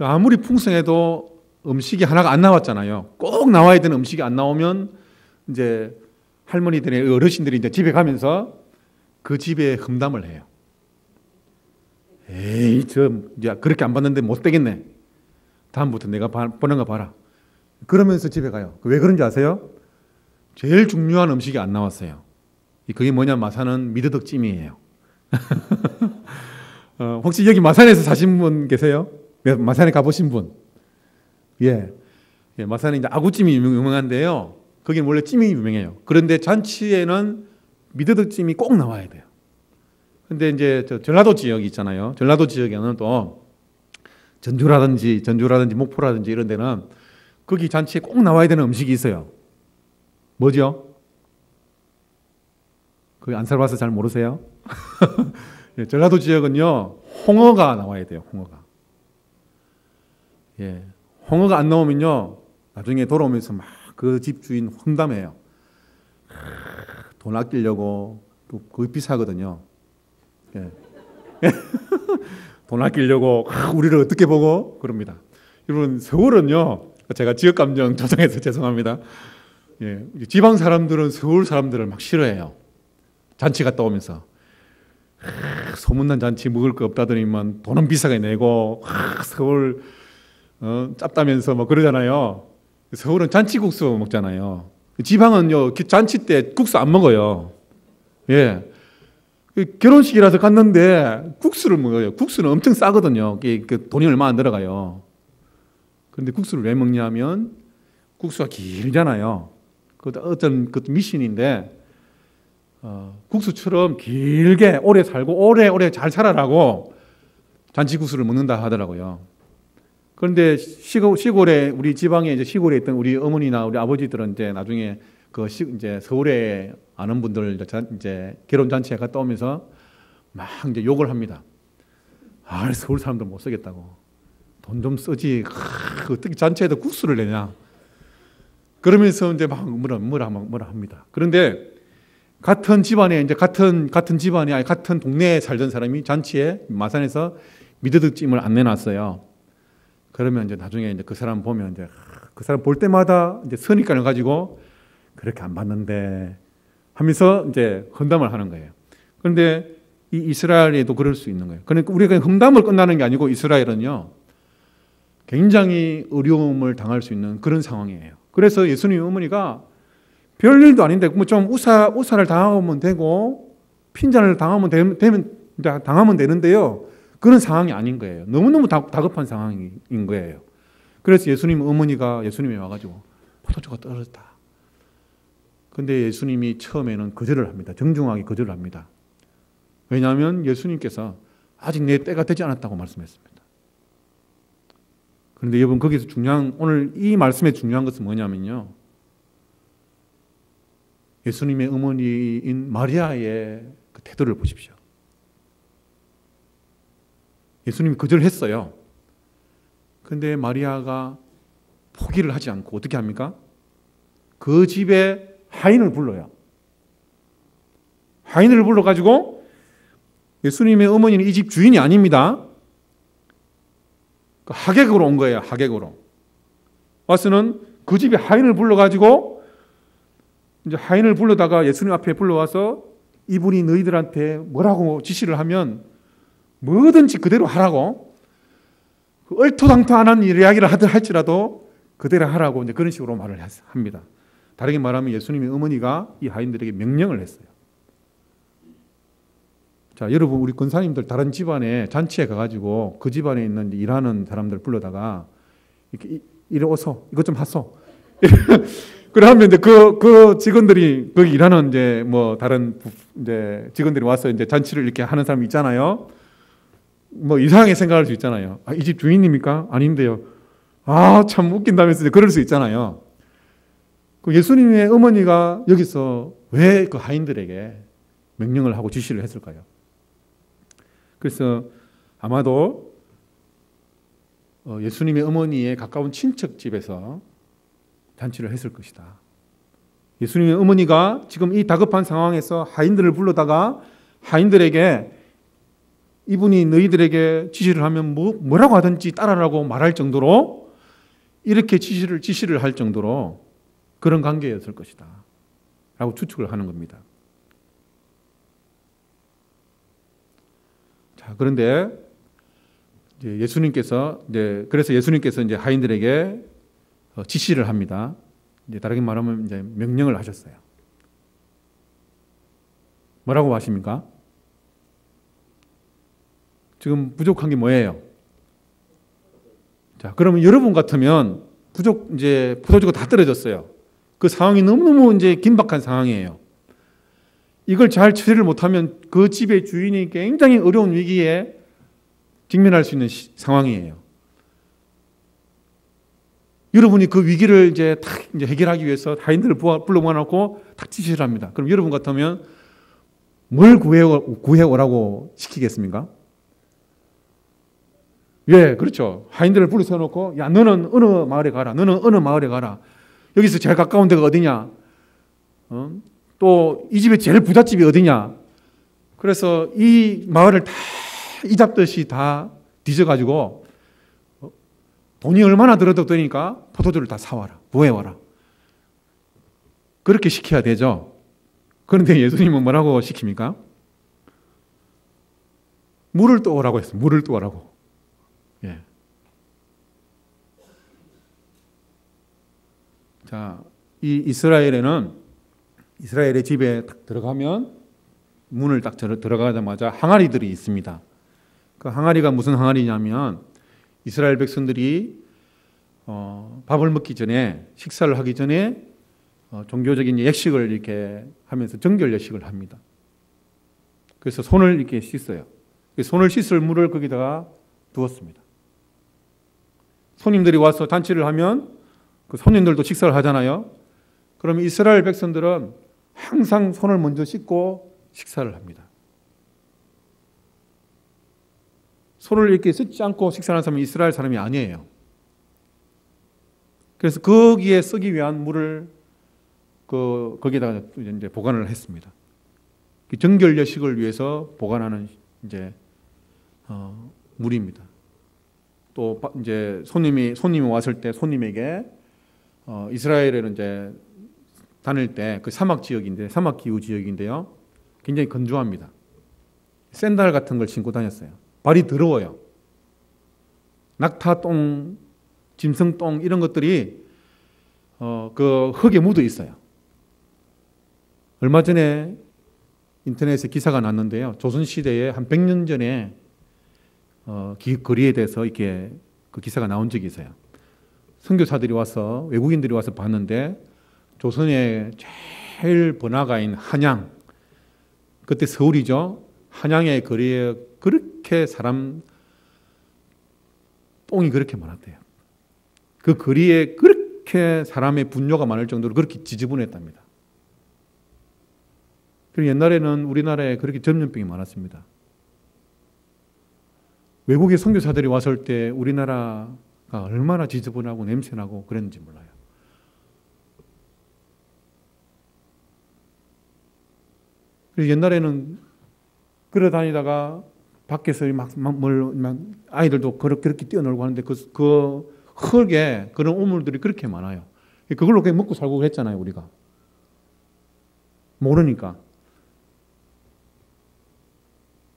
아무리 풍성해도 음식이 하나가 안 나왔잖아요. 꼭 나와야 되는 음식이 안 나오면 이제 할머니들의 어르신들이 이제 집에 가면서 그 집에 험담을 해요. 에이, 야, 그렇게 안 봤는데 못 되겠네. 다음부터 내가 보는 거 봐라. 그러면서 집에 가요. 왜 그런지 아세요? 제일 중요한 음식이 안 나왔어요. 그게 뭐냐, 마산은 미더덕찜이에요. 혹시 여기 마산에서 사신 분 계세요? 마산에 가보신 분? 예. 마산에 이제 아구찜이 유명한데요. 거기는 원래 찜이 유명해요. 그런데 잔치에는 미더덕찜이 꼭 나와야 돼요. 근데 이제 전라도 지역이 있잖아요. 전라도 지역에는 또 전주라든지 목포라든지 이런 데는 거기 잔치에 꼭 나와야 되는 음식이 있어요. 뭐죠? 거기 안 살아봐서 잘 모르세요? 예, 전라도 지역은요, 홍어가 나와야 돼요. 홍어가. 예, 홍어가 안 나오면요, 나중에 돌아오면서 막 그 집 주인 험담해요. 돈 아끼려고, 거의 비싸거든요. 예. 돈 아끼려고 우리를 어떻게 보고 그럽니다. 여러분, 서울은요, 제가 지역 감정 조장해서 죄송합니다. 예, 지방 사람들은 서울 사람들을 막 싫어해요. 잔치 갔다 오면서 소문난 잔치 먹을 거 없다더니만 돈은 비싸게 내고 서울 짭다면서 뭐 그러잖아요. 서울은 잔치국수 먹잖아요. 지방은요, 잔치 때 국수 안 먹어요. 예, 결혼식이라서 갔는데 국수를 먹어요. 국수는 엄청 싸거든요. 돈이 얼마 안 들어가요. 그런데 국수를 왜 먹냐면 국수가 길잖아요. 그것도 어떤 미신인데, 국수처럼 길게 오래 살고 오래 잘 살아라고 잔치국수를 먹는다 하더라고요. 그런데 시골에, 우리 지방에 이제 시골에 있던 우리 어머니나 우리 아버지들은 이제 나중에 이제 서울에 아는 분들 이제 결혼 잔치에 갔다 오면서 막 이제 욕을 합니다. 아, 서울 사람들 못 쓰겠다고. 돈 좀 쓰지. 어떻게 잔치에도 국수를 내냐. 그러면서 이제 막 뭐라 합니다. 그런데 같은 집안에 이제 같은 집안이 아니 같은 동네에 살던 사람이 잔치에 마산에서 미더덕찜을 안 내놨어요. 그러면 이제 나중에 이제 그 사람 보면 이제 그 사람 볼 때마다 이제 선입관을 가지고 그렇게 안 봤는데 하면서 이제 험담을 하는 거예요. 그런데 이 이스라엘에도 그럴 수 있는 거예요. 그러니까 우리가 험담을 끝나는 게 아니고 이스라엘은요, 굉장히 어려움을 당할 수 있는 그런 상황이에요. 그래서 예수님 어머니가 별일도 아닌데 뭐 좀 우사를 당하면 되고 핀잔을 당하면 되는데요. 그런 상황이 아닌 거예요. 너무너무 다급한 상황인 거예요. 그래서 예수님 어머니가 예수님이 와가지고 포도주가 떨어졌다. 그런데 예수님이 처음에는 거절을 합니다. 정중하게 거절을 합니다. 왜냐하면 예수님께서 아직 내 때가 되지 않았다고 말씀했습니다. 그런데 여러분, 거기서 오늘 이 말씀의 중요한 것은 뭐냐면요, 예수님의 어머니인 마리아의 그 태도를 보십시오. 예수님이 거절했어요. 그런데 마리아가 포기를 하지 않고 어떻게 합니까? 그 집에 하인을 불러요. 하인을 불러가지고, 예수님의 어머니는 이 집 주인이 아닙니다. 하객으로 온 거예요. 하객으로 와서는 그 집에 하인을 불러가지고, 이제 하인을 불러다가 예수님 앞에 불러와서 이분이 너희들한테 뭐라고 지시를 하면 뭐든지 그대로 하라고, 얼토당토하는 이야기를 할지라도 그대로 하라고 이제 그런 식으로 말을 합니다. 다르게 말하면 예수님의 어머니가 이 하인들에게 명령을 했어요. 자, 여러분, 우리 권사님들 다른 집안에 잔치에 가가지고 그 집안에 있는 일하는 사람들 불러다가 이렇게 이리 오소, 이것 좀 하소. 그러면 이제 그 직원들이 거기 일하는 이제 뭐 다른 이제 직원들이 와서 이제 잔치를 이렇게 하는 사람이 있잖아요. 뭐 이상하게 생각할 수 있잖아요. 아, 이 집 주인입니까? 아닌데요. 아, 참 웃긴다면서 그럴 수 있잖아요. 그 예수님의 어머니가 여기서 왜 그 하인들에게 명령을 하고 지시를 했을까요? 그래서 아마도 예수님의 어머니의 가까운 친척 집에서 잔치를 했을 것이다. 예수님의 어머니가 지금 이 다급한 상황에서 하인들을 불러다가 하인들에게 이분이 너희들에게 지시를 하면 뭐라고 하든지 따라라고 말할 정도로 이렇게 지시를 할 정도로 그런 관계였을 것이다 라고 추측을 하는 겁니다. 자, 그런데 이제 그래서 예수님께서 이제 하인들에게 지시를 합니다. 이제 다르게 말하면 이제 명령을 하셨어요. 뭐라고 하십니까? 지금 부족한 게 뭐예요? 자, 그러면 여러분 같으면 이제 포도주가 다 떨어졌어요. 그 상황이 너무너무 이제 긴박한 상황이에요. 이걸 잘 처리를 못하면 그 집의 주인이 굉장히 어려운 위기에 직면할 수 있는 상황이에요. 여러분이 그 위기를 이제 해결하기 위해서 하인들을 불러 모아놓고 탁 지시를 합니다. 그럼 여러분 같으면 뭘 구해오라고 시키겠습니까? 예, 그렇죠. 하인들을 불러 세워놓고, 야, 너는 어느 마을에 가라. 너는 어느 마을에 가라. 여기서 제일 가까운 데가 어디냐? 또 이 집에 제일 부잣집이 어디냐? 그래서 이 마을을 다 이잡듯이 다 뒤져가지고 돈이 얼마나 들어도 되니까 포도주를 다 사와라. 구해와라. 그렇게 시켜야 되죠. 그런데 예수님은 뭐라고 시킵니까? 물을 떠오라고 했어요. 물을 떠오라고. 예. 자, 이 이스라엘의 집에 딱 들어가면 문을 딱 들어가자마자 항아리들이 있습니다. 그 항아리가 무슨 항아리냐면 이스라엘 백성들이 밥을 먹기 전에 식사를 하기 전에 종교적인 예식을 이렇게 하면서 정결 예식을 합니다. 그래서 손을 이렇게 씻어요. 손을 씻을 물을 거기다가 두었습니다. 손님들이 와서 잔치를 하면 그 손님들도 식사를 하잖아요. 그러면 이스라엘 백성들은 항상 손을 먼저 씻고 식사를 합니다. 손을 이렇게 씻지 않고 식사하는 사람은 이스라엘 사람이 아니에요. 그래서 거기에 쓰기 위한 물을 거기에다가 이제 보관을 했습니다. 정결 예식을 위해서 보관하는 이제 물입니다. 또 이제 손님이 왔을 때 손님에게 이스라엘에는 이제 다닐 때 그 사막 기후 지역인데요. 굉장히 건조합니다. 샌들 같은 걸 신고 다녔어요. 발이 더러워요. 낙타똥, 짐승똥 이런 것들이 그 흙에 묻어 있어요. 얼마 전에 인터넷에 기사가 났는데요. 조선시대에 한 100년 전에 거리에 대해서 이렇게 그 기사가 나온 적이 있어요. 선교사들이 와서 외국인들이 와서 봤는데 조선의 제일 번화가인 한양, 그때 서울이죠. 한양의 거리에 그렇게 똥이 그렇게 많았대요. 그 거리에 그렇게 사람의 분뇨가 많을 정도로 그렇게 지저분했답니다. 그리고 옛날에는 우리나라에 그렇게 전염병이 많았습니다. 외국의 선교사들이 왔을 때 우리나라가 얼마나 지저분하고 냄새나고 그랬는지 몰라요. 그래서 옛날에는 걸어다니다가 밖에서 막 아이들도 그렇게 뛰어놀고 하는데 그 흙에 그런 오물들이 그렇게 많아요. 그걸로 그냥 먹고 살고 그랬잖아요, 우리가. 모르니까.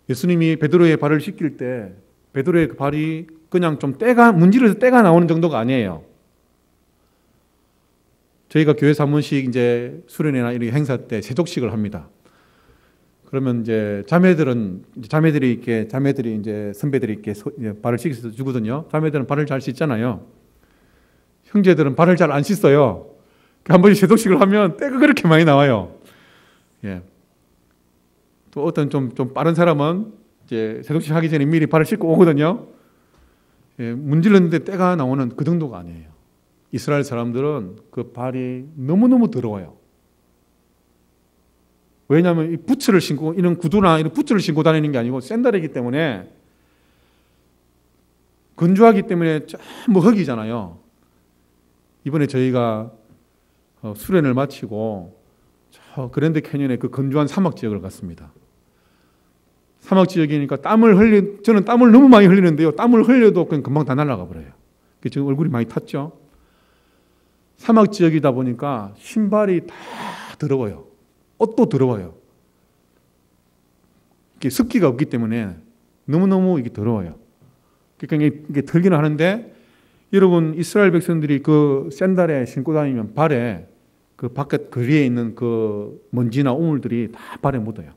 예수님이 베드로의 발을 씻길 때 베드로의 발이 그냥 좀 문지르서 때가 나오는 정도가 아니에요. 저희가 교회에서 한 번씩 이제 수련회나 이런 행사 때 세족식을 합니다. 그러면 이제 자매들이 이제 선배들이 이렇게 발을 씻겨 주거든요. 자매들은 발을 잘 씻잖아요. 형제들은 발을 잘 안 씻어요. 한 번씩 세족식을 하면 때가 그렇게 많이 나와요. 예. 또 어떤 좀 빠른 사람은 이제 세족식 하기 전에 미리 발을 씻고 오거든요. 문질렀는데 때가 나오는 그 정도가 아니에요. 이스라엘 사람들은 그 발이 너무너무 더러워요. 왜냐하면 이 부츠를 신고, 이런 구두나 이런 부츠를 신고 다니는 게 아니고 샌들이기 때문에, 건조하기 때문에 전부 흙이잖아요. 이번에 저희가 수련을 마치고 저 그랜드 캐니언의 그 건조한 사막 지역을 갔습니다. 사막 지역이니까 저는 땀을 너무 많이 흘리는데요. 땀을 흘려도 그냥 금방 다 날아가 버려요. 지금 얼굴이 많이 탔죠. 사막 지역이다 보니까 신발이 다 더러워요. 옷도 더러워요. 이게 습기가 없기 때문에 너무너무 이게 더러워요. 그러니까 이게 털기는 하는데, 여러분 이스라엘 백성들이 그 샌들에 신고 다니면 발에 그 바깥 거리에 있는 그 먼지나 우물들이 다 발에 묻어요.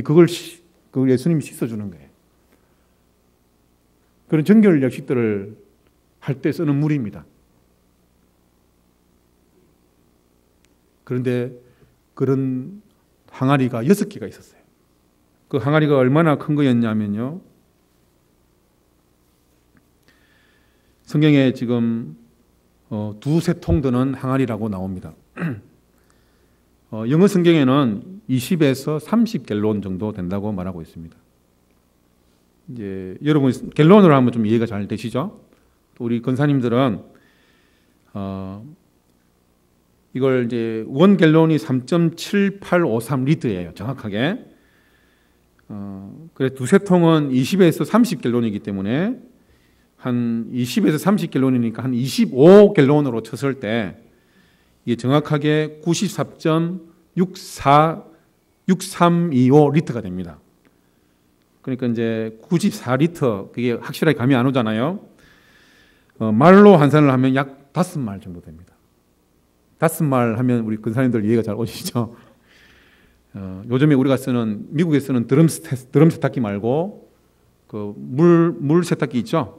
그걸 예수님이 씻어주는 거예요. 그런 정결 역식들을 할 때 쓰는 물입니다. 그런데 그런 항아리가 6개가 있었어요. 그 항아리가 얼마나 큰 거였냐면요, 성경에 지금 2-3통 드는 항아리라고 나옵니다. 영어 성경에는 20에서 30갤론 정도 된다고 말하고 있습니다. 이제 여러분 갤론으로 하면 좀 이해가 잘 되시죠? 또 우리 권사님들은 이걸 이제 1갤론이 3.7853리터예요, 정확하게. 그래 2-3통은 20에서 30갤론이기 때문에 한 20에서 30갤론이니까 한 25갤론으로 쳤을 때 이게 정확하게 94.6325리터가 됩니다. 그러니까 이제 94리터, 그게 확실하게 감이 안 오잖아요. 말로 환산을 하면 약 5말 정도 됩니다. 5말 하면 우리 근사님들 이해가 잘 오시죠? 요즘에 우리가 쓰는, 미국에 쓰는 드럼 세탁기 말고 그 물 세탁기 있죠?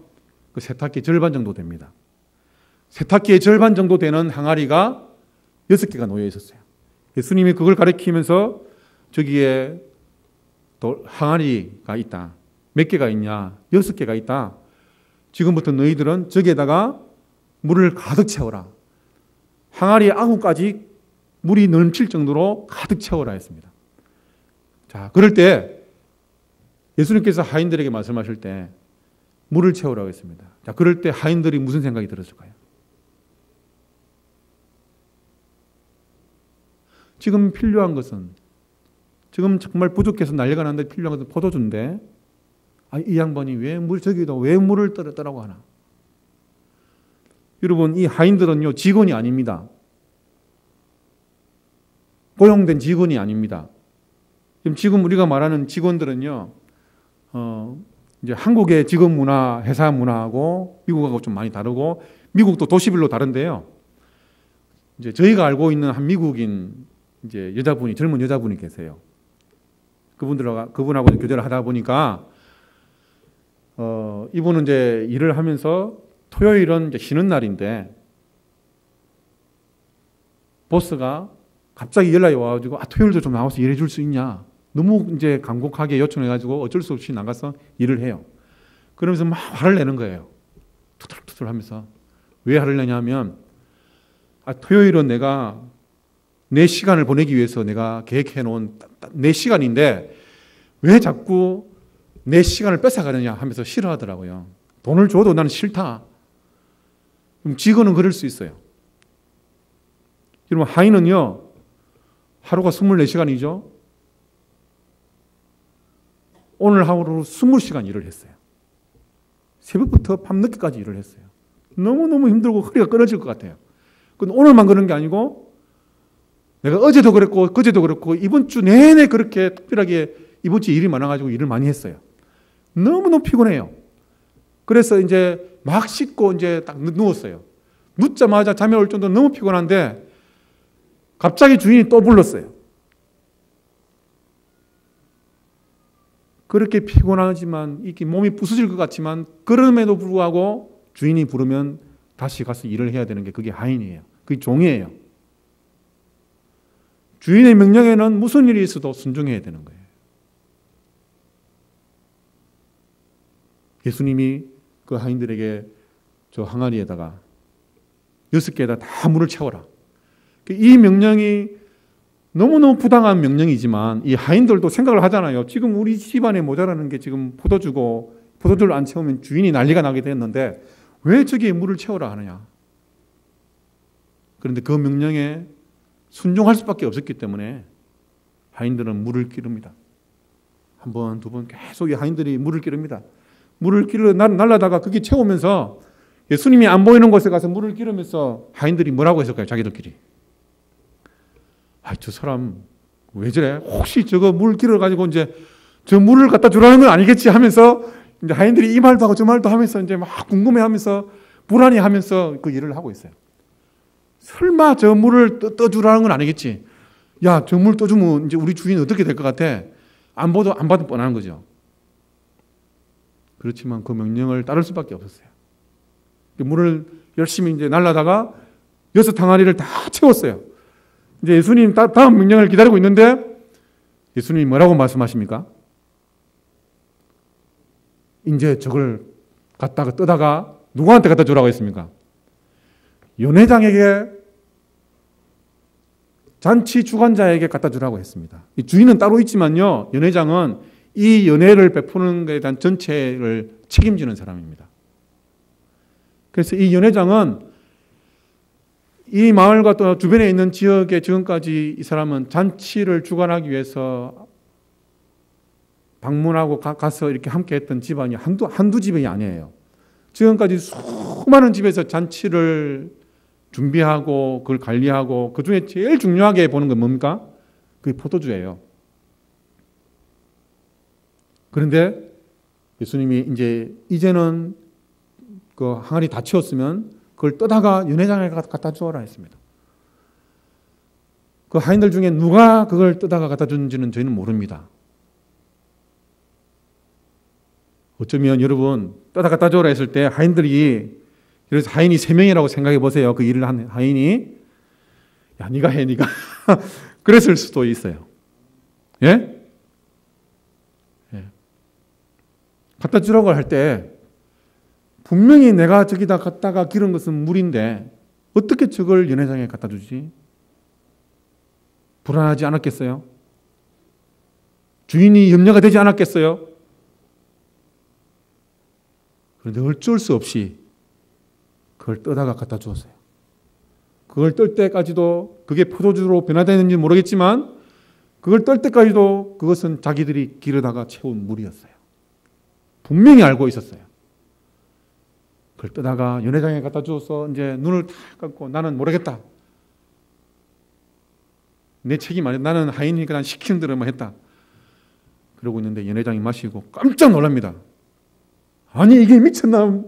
그 세탁기 절반 정도 됩니다. 세탁기의 절반 정도 되는 항아리가 6개가 놓여 있었어요. 예수님이 그걸 가리키면서 저기에 항아리가 있다. 몇 개가 있냐? 6개가 있다. 지금부터 너희들은 저기에다가 물을 가득 채워라. 항아리의 아구까지 물이 넘칠 정도로 가득 채워라 했습니다. 자, 그럴 때 예수님께서 하인들에게 말씀하실 때 물을 채우라고 했습니다. 자, 그럴 때 하인들이 무슨 생각이 들었을까요? 지금 필요한 것은, 지금 정말 부족해서 난리가 났는데 필요한 것은 포도주인데, 이 양반이 왜 물을 떨었다라고 하나? 여러분, 이 하인들은요, 직원이 아닙니다. 고용된 직원이 아닙니다. 지금 우리가 말하는 직원들은요, 이제 한국의 직업 문화, 회사 문화하고 미국하고 좀 많이 다르고, 미국도 도시별로 다른데요. 이제 저희가 알고 있는 한 미국인 이제 젊은 여자분이 계세요. 그분하고 교제를 하다 보니까, 이분은 이제 일을 하면서 토요일은 이제 쉬는 날인데, 보스가 갑자기 연락이 와가지고, 토요일도 좀 나와서 일해 줄 수 있냐? 너무 이제 간곡하게 요청해가지고 어쩔 수 없이 나가서 일을 해요. 그러면서 막 화를 내는 거예요. 투덜투덜 하면서. 왜 화를 내냐면, 토요일은 내가 내 시간을 보내기 위해서 내가 계획해 놓은 내 시간인데 왜 자꾸 내 시간을 뺏어가느냐 하면서 싫어하더라고요. 돈을 줘도 나는 싫다. 그럼 직원은 그럴 수 있어요. 여러분, 하인은요, 하루가 24시간이죠. 오늘 하루 20시간 일을 했어요. 새벽부터 밤늦게까지 일을 했어요. 너무너무 힘들고 허리가 끊어질 것 같아요. 근데 오늘만 그런 게 아니고 내가 어제도 그랬고 그제도 그랬고 이번 주 내내 그렇게 특별하게 이번 주 일이 많아가지고 일을 많이 했어요. 너무너무 피곤해요. 그래서 이제 막 씻고 이제 딱 누웠어요. 눕자마자 잠이 올 정도로 너무 피곤한데 갑자기 주인이 또 불렀어요. 그렇게 피곤하지만 이게 몸이 부서질 것 같지만 그럼에도 불구하고 주인이 부르면 다시 가서 일을 해야 되는 게 그게 하인이에요. 그게 종이에요. 주인의 명령에는 무슨 일이 있어도 순종해야 되는 거예요. 예수님이 그 하인들에게 저 항아리에다가 6개에다 다 물을 채워라. 이 명령이 너무너무 부당한 명령이지만 이 하인들도 생각을 하잖아요. 지금 우리 집안에 모자라는 게 지금 포도주고 포도주를 안 채우면 주인이 난리가 나게 됐는데 왜 저기에 물을 채우라 하느냐. 그런데 그 명령에 순종할 수밖에 없었기 때문에 하인들은 물을 끼릅니다. 한 번, 두 번 계속 이 하인들이 물을 끼릅니다. 물을 끼러 날라다가 그게 채우면서 예수님이 안 보이는 곳에 가서 물을 끼르면서 하인들이 뭐라고 했을까요? 자기들끼리. 저 사람 왜 저래? 혹시 저거 물 끼러가지고 이제 저 물을 갖다 주라는 건 아니겠지 하면서 이제 하인들이 이 말도 하고 저 말도 하면서 이제 막 궁금해하면서 불안해하면서 그 일을 하고 있어요. 설마 저 물을 떠주라는 건 아니겠지? 야, 저 물 떠주면 이제 우리 주인 어떻게 될 것 같아? 안 봐도 뻔한 거죠. 그렇지만 그 명령을 따를 수밖에 없었어요. 물을 열심히 이제 날라다가 6항아리를 다 채웠어요. 이제 예수님 다음 명령을 기다리고 있는데 예수님이 뭐라고 말씀하십니까? 이제 저걸 갖다가 떠다가 누구한테 갖다 주라고 했습니까? 연회장에게, 잔치 주관자에게 갖다 주라고 했습니다. 이 주인은 따로 있지만요, 연회장은 이 연회를 베푸는 것에 대한 전체를 책임지는 사람입니다. 그래서 이 연회장은 이 마을과 또 주변에 있는 지역에 지금까지 이 사람은 잔치를 주관하기 위해서 방문하고 가서 이렇게 함께 했던 집안이 한두 집이 아니에요. 지금까지 수많은 집에서 잔치를 준비하고 그걸 관리하고 그 중에 제일 중요하게 보는 건 뭡니까? 그게 포도주예요. 그런데 예수님이 이제는 그 항아리 다 채웠으면 그걸 떠다가 연회장에 갖다 주어라 했습니다. 그 하인들 중에 누가 그걸 떠다가 갖다 줬는지는 저희는 모릅니다. 어쩌면 여러분 떠다가 갖다 주어라 했을 때 하인들이, 그래서 하인이 3명이라고 생각해 보세요. 그 일을 한 하인이, 야, 네가 해, 네가. 그랬을 수도 있어요. 예? 예. 갖다 주라고 할 때 분명히 내가 저기다 갖다가 기른 것은 물인데 어떻게 저걸 연회장에 갖다 주지? 불안하지 않았겠어요? 주인이 염려가 되지 않았겠어요? 그런데 어쩔 수 없이 그걸 떠다가 갖다 주었어요. 그걸 뜰 때까지도 그게 포도주로 변화되는지 모르겠지만 그걸 뜰 때까지도 그것은 자기들이 기르다가 채운 물이었어요. 분명히 알고 있었어요. 그걸 떠다가 연회장에 갖다 주어서 이제 눈을 탁 감고 나는 모르겠다. 내 책임 아니야. 나는 하인이니까 난 시키는 대로만 했다. 그러고 있는데 연회장이 마시고 깜짝 놀랍니다. 아니 이게 미쳤나?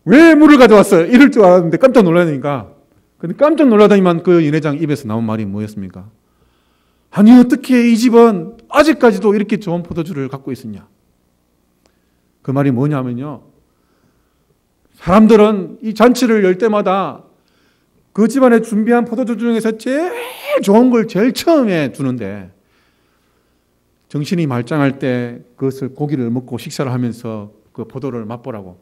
왜 물을 가져왔어요? 이럴 줄 알았는데 깜짝 놀라니까. 근데 깜짝 놀라더니만 그 연회장 입에서 나온 말이 뭐였습니까? 아니 어떻게 이 집은 아직까지도 이렇게 좋은 포도주를 갖고 있었냐? 그 말이 뭐냐면요, 사람들은 이 잔치를 열 때마다 그 집안에 준비한 포도주 중에서 제일 좋은 걸 제일 처음에 주는데 정신이 말짱할 때 그것을 고기를 먹고 식사를 하면서 그 포도주를 맛보라고.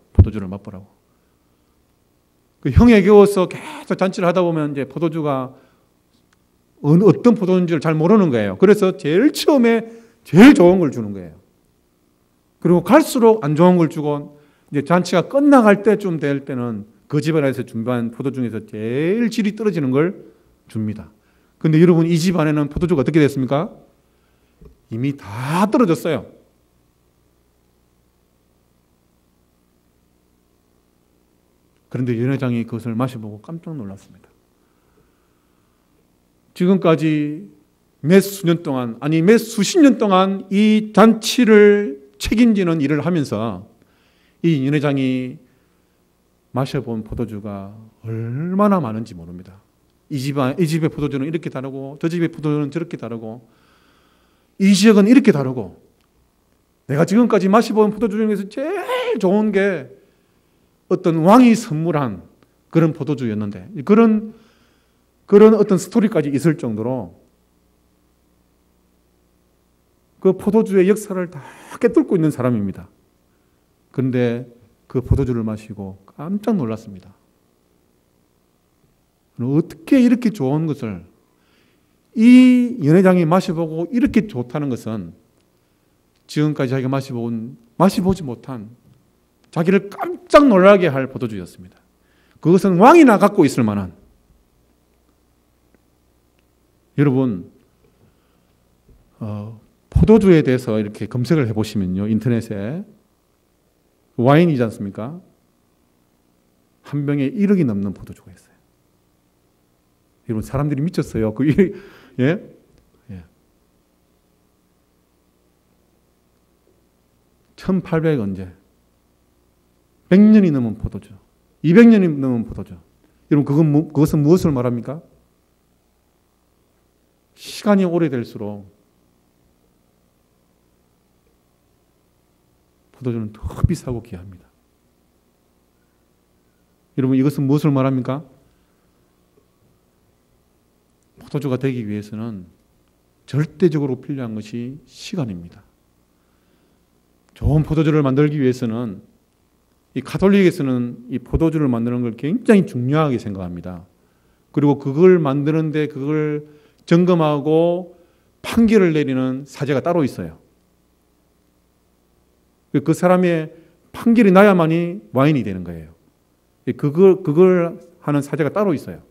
그 형에 겨워서 계속 잔치를 하다 보면 이제 포도주가 어떤 포도주인지를 잘 모르는 거예요. 그래서 제일 처음에 제일 좋은 걸 주는 거예요. 그리고 갈수록 안 좋은 걸 주고 이제 잔치가 끝나갈 때쯤 될 때는 그 집안에서 준비한 포도 중에서 제일 질이 떨어지는 걸 줍니다. 그런데 여러분 이 집안에는 포도주가 어떻게 됐습니까? 이미 다 떨어졌어요. 그런데 연회장이 그것을 마셔보고 깜짝 놀랐습니다. 지금까지 몇 수년 동안, 아니 몇 수십 년 동안 이 잔치를 책임지는 일을 하면서 이 연회장이 마셔본 포도주가 얼마나 많은지 모릅니다. 이 집의 포도주는 이렇게 다르고 저 집의 포도주는 저렇게 다르고 이 지역은 이렇게 다르고 내가 지금까지 마셔본 포도주 중에서 제일 좋은 게 어떤 왕이 선물한 그런 포도주였는데 그런 어떤 스토리까지 있을 정도로 그 포도주의 역사를 다 꿰뚫고 있는 사람입니다. 그런데 그 포도주를 마시고 깜짝 놀랐습니다. 어떻게 이렇게 좋은 것을 이 연회장이 마셔보고 이렇게 좋다는 것은 지금까지 자기가 마시보지 못한 자기를 깜짝 놀라게 할 포도주였습니다. 그것은 왕이나 갖고 있을 만한. 여러분, 포도주에 대해서 이렇게 검색을 해보시면요, 인터넷에 와인이지 않습니까? 한 병에 1억이 넘는 포도주가 있어요. 여러분, 사람들이 미쳤어요. 예? 1800 언제? 100년이 넘은 포도주. 200년이 넘은 포도주. 여러분, 그것은 무엇을 말합니까? 시간이 오래될수록 포도주는 더 비싸고 귀합니다. 여러분, 이것은 무엇을 말합니까? 포도주가 되기 위해서는 절대적으로 필요한 것이 시간입니다. 좋은 포도주를 만들기 위해서는 이 가톨릭에서는 이 포도주를 만드는 걸 굉장히 중요하게 생각합니다. 그리고 그걸 만드는데 그걸 점검하고 판결을 내리는 사제가 따로 있어요. 그 사람의 판결이 나야만이 와인이 되는 거예요. 그걸 하는 사제가 따로 있어요.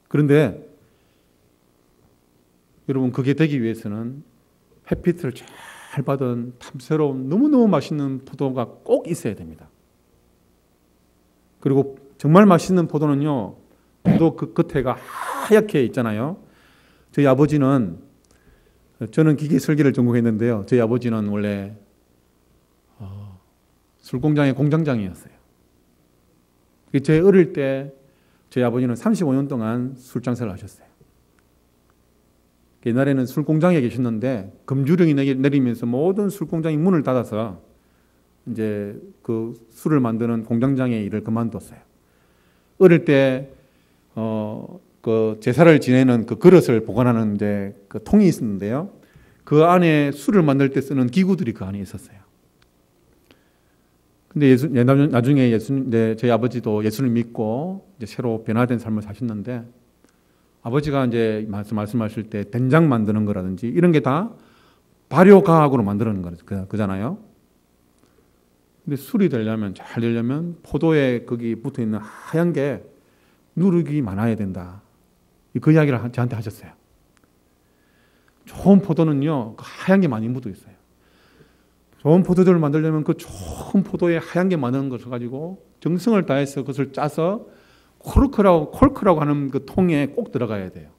그런데 여러분, 그게 되기 위해서는 햇빛을 잘 받은 탐스러운 너무너무 맛있는 포도가 꼭 있어야 됩니다. 그리고 정말 맛있는 포도는요, 포도 그 겉에가 하얗게 있잖아요. 저희 아버지는, 저는 기계 설계를 전공했는데요, 저희 아버지는 원래 술공장의 공장장이었어요. 제 어릴 때 저희 아버지는 35년 동안 술 장사를 하셨어요. 옛날에는 술 공장에 계셨는데 금주령이 내리면서 모든 술 공장이 문을 닫아서 이제 그 술을 만드는 공장장의 일을 그만뒀어요. 어릴 때 그 제사를 지내는 그 그릇을 보관하는 이제 그 통이 있었는데요. 그 안에 술을 만들 때 쓰는 기구들이 그 안에 있었어요. 근데 나중에 저희 아버지도 예수를 믿고 이제 새로 변화된 삶을 사셨는데, 아버지가 이제 말씀하실 때 된장 만드는 거라든지 이런 게 다 발효과학으로 만드는 거잖아요. 근데 술이 되려면, 잘 되려면 포도에 거기 붙어 있는 하얀 게 누룩이 많아야 된다. 그 이야기를 저한테 하셨어요. 좋은 포도는요, 하얀 게 많이 묻어 있어요. 좋은 포도주를 만들려면 그 좋은 포도에 하얀 게 많은 것을 가지고 정성을 다해서 그것을 짜서 콜크라고 하는 그 통에 꼭 들어가야 돼요.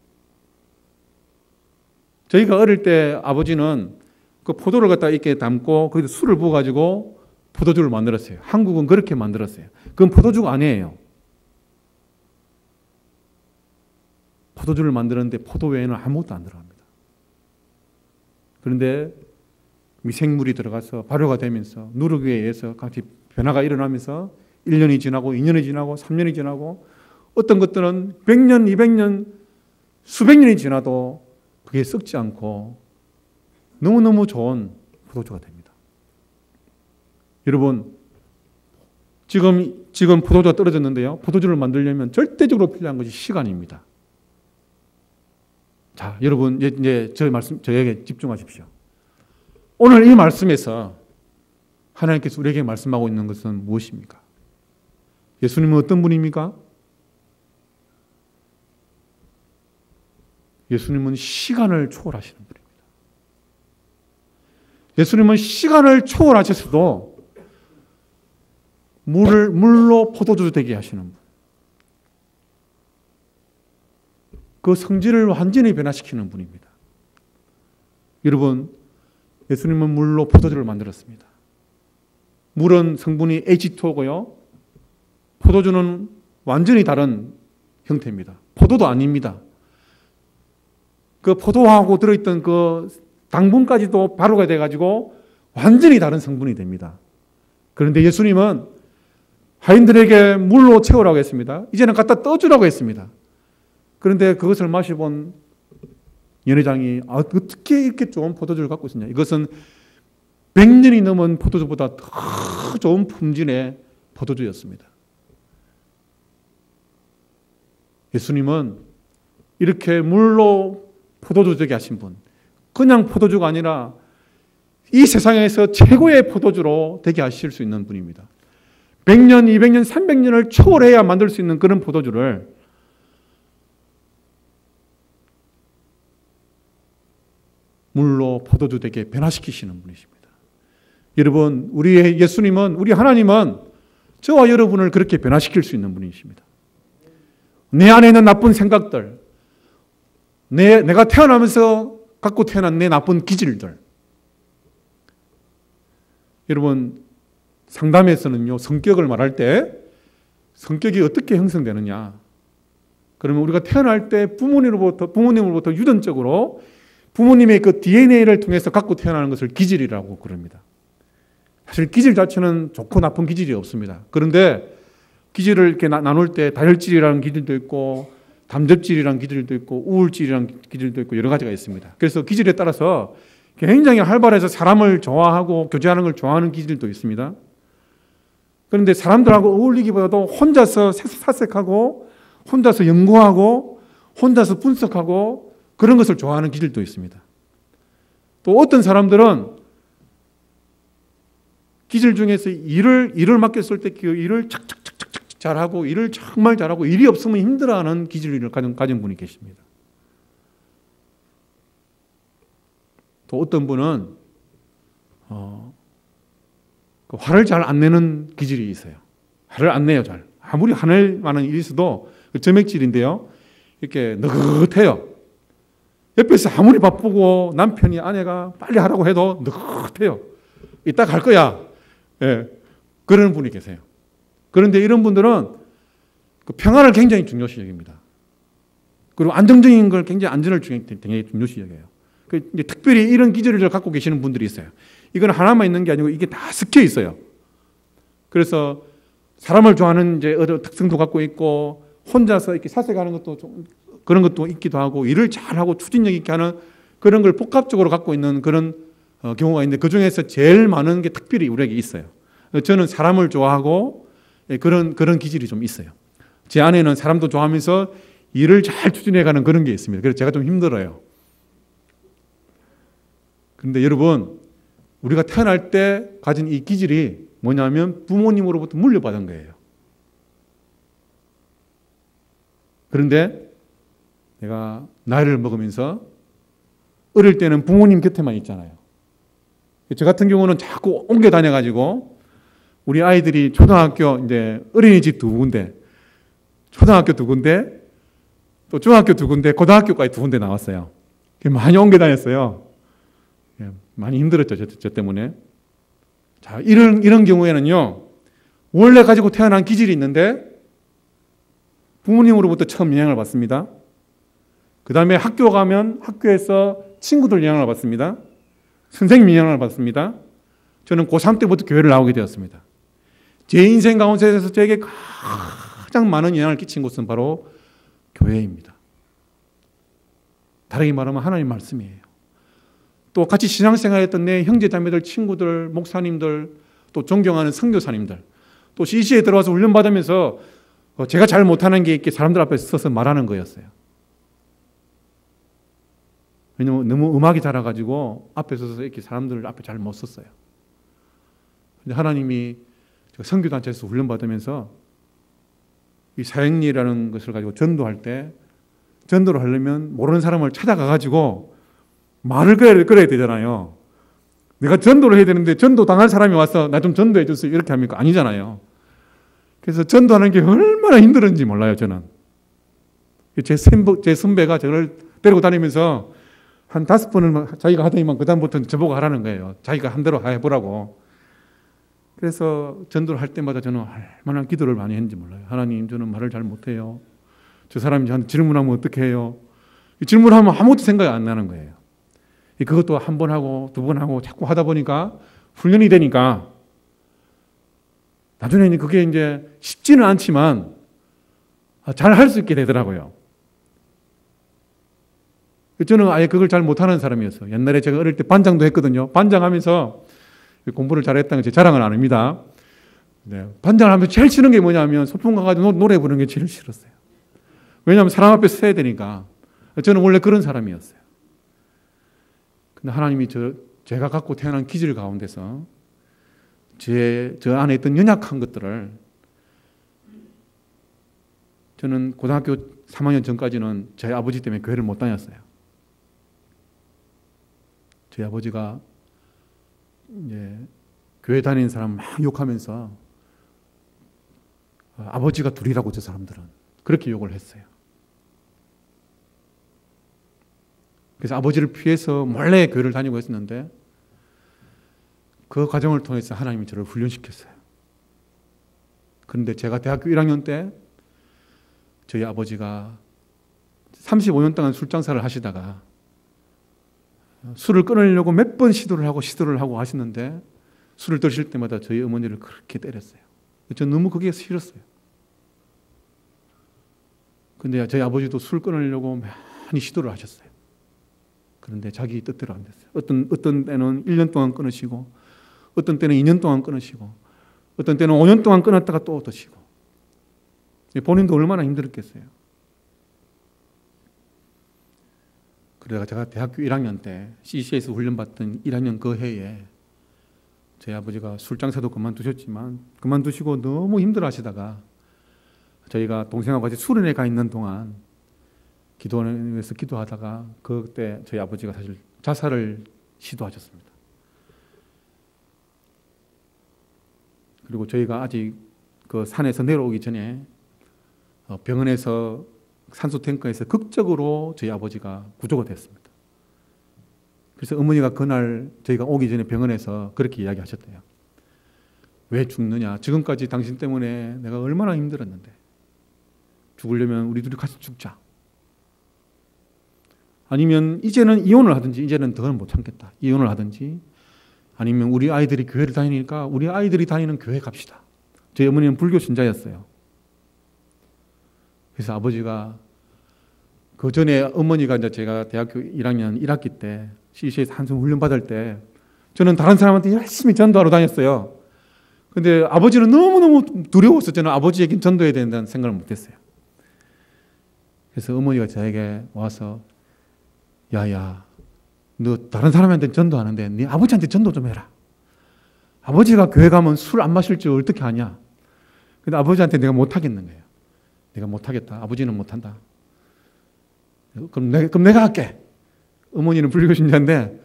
저희가 어릴 때 아버지는 그 포도를 갖다 이렇게 담고 거기다 술을 부어가지고 포도주를 만들었어요. 한국은 그렇게 만들었어요. 그건 포도주가 아니에요. 포도주를 만드는데 포도 외에는 아무것도 안 들어갑니다. 그런데 미생물이 들어가서 발효가 되면서 누룩에 의해서 같이 변화가 일어나면서 1년이 지나고 2년이 지나고 3년이 지나고 어떤 것들은 100년, 200년, 수백 년이 지나도 그게 썩지 않고 너무너무 좋은 포도주가 됩니다. 여러분, 지금 포도주가 떨어졌는데요. 포도주를 만들려면 절대적으로 필요한 것이 시간입니다. 자, 여러분, 이제 저에게 집중하십시오. 오늘 이 말씀에서 하나님께서 우리에게 말씀하고 있는 것은 무엇입니까? 예수님은 어떤 분입니까? 예수님은 시간을 초월하시는 분입니다. 예수님은 시간을 초월하셔서도 물로 포도주 되게 하시는 분. 그 성질을 완전히 변화시키는 분입니다. 여러분, 예수님은 물로 포도주를 만들었습니다. 물은 성분이 H2O고요. 포도주는 완전히 다른 형태입니다. 포도도 아닙니다. 그 포도하고 들어있던 그 당분까지도 발효가 돼가지고 완전히 다른 성분이 됩니다. 그런데 예수님은 하인들에게 물로 채우라고 했습니다. 이제는 갖다 떠주라고 했습니다. 그런데 그것을 마셔본 연회장이 어떻게 이렇게 좋은 포도주를 갖고 있었냐. 이것은 100년이 넘은 포도주보다 더 좋은 품질의 포도주였습니다. 예수님은 이렇게 물로 포도주 되게 하신 분, 그냥 포도주가 아니라 이 세상에서 최고의 포도주로 되게 하실 수 있는 분입니다. 100년, 200년, 300년을 초월해야 만들 수 있는 그런 포도주를 물로 포도주 되게 변화시키시는 분이십니다. 여러분, 우리의 예수님은, 우리 하나님은 저와 여러분을 그렇게 변화시킬 수 있는 분이십니다. 내 안에 있는 나쁜 생각들, 내가 태어나면서 갖고 태어난 내 나쁜 기질들. 여러분, 상담에서는요, 성격을 말할 때 성격이 어떻게 형성되느냐. 그러면 우리가 태어날 때 부모님으로부터 유전적으로 부모님의 그 DNA를 통해서 갖고 태어나는 것을 기질이라고 그럽니다. 사실 기질 자체는 좋고 나쁜 기질이 없습니다. 그런데 기질을 이렇게 나눌 때 다혈질이라는 기질도 있고 담즙질이라는 기질도 있고 우울질이라는 기질도 있고 여러 가지가 있습니다. 그래서 기질에 따라서 굉장히 활발해서 사람을 좋아하고 교제하는 걸 좋아하는 기질도 있습니다. 그런데 사람들하고 어울리기보다도 혼자서 사색하고 혼자서 연구하고 혼자서 분석하고 그런 것을 좋아하는 기질도 있습니다. 또 어떤 사람들은 기질 중에서 일을 맡겼을 때 그 일을 착착착착 잘하고 일을 정말 잘하고 일이 없으면 힘들어하는 기질을 가진 분이 계십니다. 또 어떤 분은 화를 잘 안 내는 기질이 있어요. 화를 안 내요, 잘. 아무리 화낼 만한 일이 있어도 점액질인데요. 이렇게 느긋해요. 옆에서 아무리 바쁘고 남편이 아내가 빨리 하라고 해도 느긋해요. 이따 갈 거야. 예, 그런 분이 계세요. 그런데 이런 분들은 그 평안을 굉장히 중요시 여깁니다. 그리고 안정적인 걸 굉장히 안전을 굉장히 중요시 여겨요. 이제 특별히 이런 기질을 갖고 계시는 분들이 있어요. 이건 하나만 있는 게 아니고 이게 다 섞여 있어요. 그래서 사람을 좋아하는 이제 특성도 갖고 있고 혼자서 이렇게 사색하는 것도 좀 그런 것도 있기도 하고 일을 잘하고 추진력 있게 하는 그런 걸 복합적으로 갖고 있는 그런 경우가 있는데 그 중에서 제일 많은 게 특별히 우리에게 있어요. 저는 사람을 좋아하고 그런 기질이 좀 있어요. 제 안에는 사람도 좋아하면서 일을 잘 추진해가는 그런 게 있습니다. 그래서 제가 좀 힘들어요. 그런데 여러분, 우리가 태어날 때 가진 이 기질이 뭐냐면 부모님으로부터 물려받은 거예요. 그런데 내가 나이를 먹으면서 어릴 때는 부모님 곁에만 있잖아요. 저 같은 경우는 자꾸 옮겨 다녀가지고 우리 아이들이 초등학교 이제 어린이집 2군데, 초등학교 2군데, 또 중학교 2군데, 고등학교까지 2군데 나왔어요. 많이 옮겨 다녔어요. 많이 힘들었죠, 저 때문에. 자, 이런 경우에는요, 원래 가지고 태어난 기질이 있는데 부모님으로부터 처음 영향을 받습니다. 그 다음에 학교 가면 학교에서 친구들 영향을 받습니다. 선생님 영향을 받습니다. 저는 고3 때부터 교회를 나오게 되었습니다. 제 인생 가운데서 저에게 가장 많은 영향을 끼친 곳은 바로 교회입니다. 다르게 말하면 하나님 말씀이에요. 또 같이 신앙생활했던 내 형제자매들, 친구들, 목사님들, 또 존경하는 선교사님들, 또 CC에 들어와서 훈련받으면서 제가 잘 못하는 게 이렇게 사람들 앞에 서서 말하는 거였어요. 왜냐면 너무 음악이 달아가지고 앞에 서서 이렇게 사람들 앞에 잘 못 섰어요. 근데 하나님이 선교단체에서 훈련받으면서 이 사역리라는 것을 가지고 전도할 때, 전도를 하려면 모르는 사람을 찾아가가지고 말을 끌어야 되잖아요. 내가 전도를 해야 되는데 전도 당할 사람이 와서 나 좀 전도해 주세요 이렇게 합니까? 아니잖아요. 그래서 전도하는 게 얼마나 힘들었는지 몰라요, 저는. 제 선배가 저를 데리고 다니면서 한 5번을 자기가 하더니만 그다음부터는 저보고 하라는 거예요. 자기가 한 대로 해보라고. 그래서 전도를 할 때마다 저는 얼마나 기도를 많이 했는지 몰라요. 하나님, 저는 말을 잘 못해요. 저 사람이 저한테 질문하면 어떻게 해요? 질문하면 아무것도 생각이 안 나는 거예요. 그것도 한 번 하고 2번 하고 자꾸 하다 보니까 훈련이 되니까 나중에는 그게 이제 쉽지는 않지만 잘 할 수 있게 되더라고요. 저는 아예 그걸 잘 못하는 사람이었어요. 옛날에 제가 어릴 때 반장도 했거든요. 반장하면서 공부를 잘했다는 제 자랑은 아닙니다. 네. 반장을 하면서 제일 싫은 게 뭐냐면 소풍 가가지고 노래 부르는 게 제일 싫었어요. 왜냐하면 사람 앞에 서야 되니까. 저는 원래 그런 사람이었어요. 근데 하나님이 제가 갖고 태어난 기질 가운데서 저 안에 있던 연약한 것들을, 저는 고등학교 3학년 전까지는 저희 아버지 때문에 교회를 못 다녔어요. 저희 아버지가 이제 교회 다니는 사람 막 욕하면서 아버지가 둘이라고 저 사람들은 그렇게 욕을 했어요. 그래서 아버지를 피해서 몰래 교회를 다니고 했었는데 그 과정을 통해서 하나님이 저를 훈련시켰어요. 그런데 제가 대학교 1학년 때 저희 아버지가 35년 동안 술장사를 하시다가 술을 끊으려고 몇 번 시도를 하고 하시는데 술을 드실 때마다 저희 어머니를 그렇게 때렸어요. 저는 너무 그게 싫었어요. 근데 저희 아버지도 술 끊으려고 많이 시도를 하셨어요. 그런데 자기 뜻대로 안 됐어요. 어떤 때는 1년 동안 끊으시고, 어떤 때는 2년 동안 끊으시고, 어떤 때는 5년 동안 끊었다가 또 드시고. 본인도 얼마나 힘들었겠어요. 그래서 제가 대학교 1학년 때 CC에서 훈련받던 1학년 그 해에 저희 아버지가 술장사도 그만두셨지만 그만두시고 너무 힘들어 하시다가 저희가 동생하고 같이 수련회 가 있는 동안 기도원에서 기도하다가 그때 저희 아버지가 사실 자살을 시도하셨습니다. 그리고 저희가 아직 그 산에서 내려오기 전에 병원에서 산소 탱커에서 극적으로 저희 아버지가 구조가 됐습니다. 그래서 어머니가 그날 저희가 오기 전에 병원에서 그렇게 이야기하셨대요. 왜 죽느냐? 지금까지 당신 때문에 내가 얼마나 힘들었는데 죽으려면 우리 둘이 같이 죽자. 아니면 이제는 이혼을 하든지, 이제는 더는 못 참겠다. 이혼을 하든지, 아니면 우리 아이들이 교회를 다니니까 우리 아이들이 다니는 교회 갑시다. 저희 어머니는 불교 신자였어요. 그래서 아버지가 그 전에 어머니가 이제 제가 대학교 1학년 1학기 때 CC에서 한숨 훈련 받을 때 저는 다른 사람한테 열심히 전도하러 다녔어요. 근데 아버지는 너무너무 두려워서 저는 아버지에게 전도해야 된다는 생각을 못했어요. 그래서 어머니가 저에게 와서 야야, 너 다른 사람한테 전도하는데 네 아버지한테 전도 좀 해라. 아버지가 교회 가면 술 안 마실 줄 어떻게 아냐. 근데 아버지한테 내가 못하겠는 거예요. 내가 못하겠다. 아버지는 못한다. 그럼 내가 할게. 어머니는 불교 신자인데,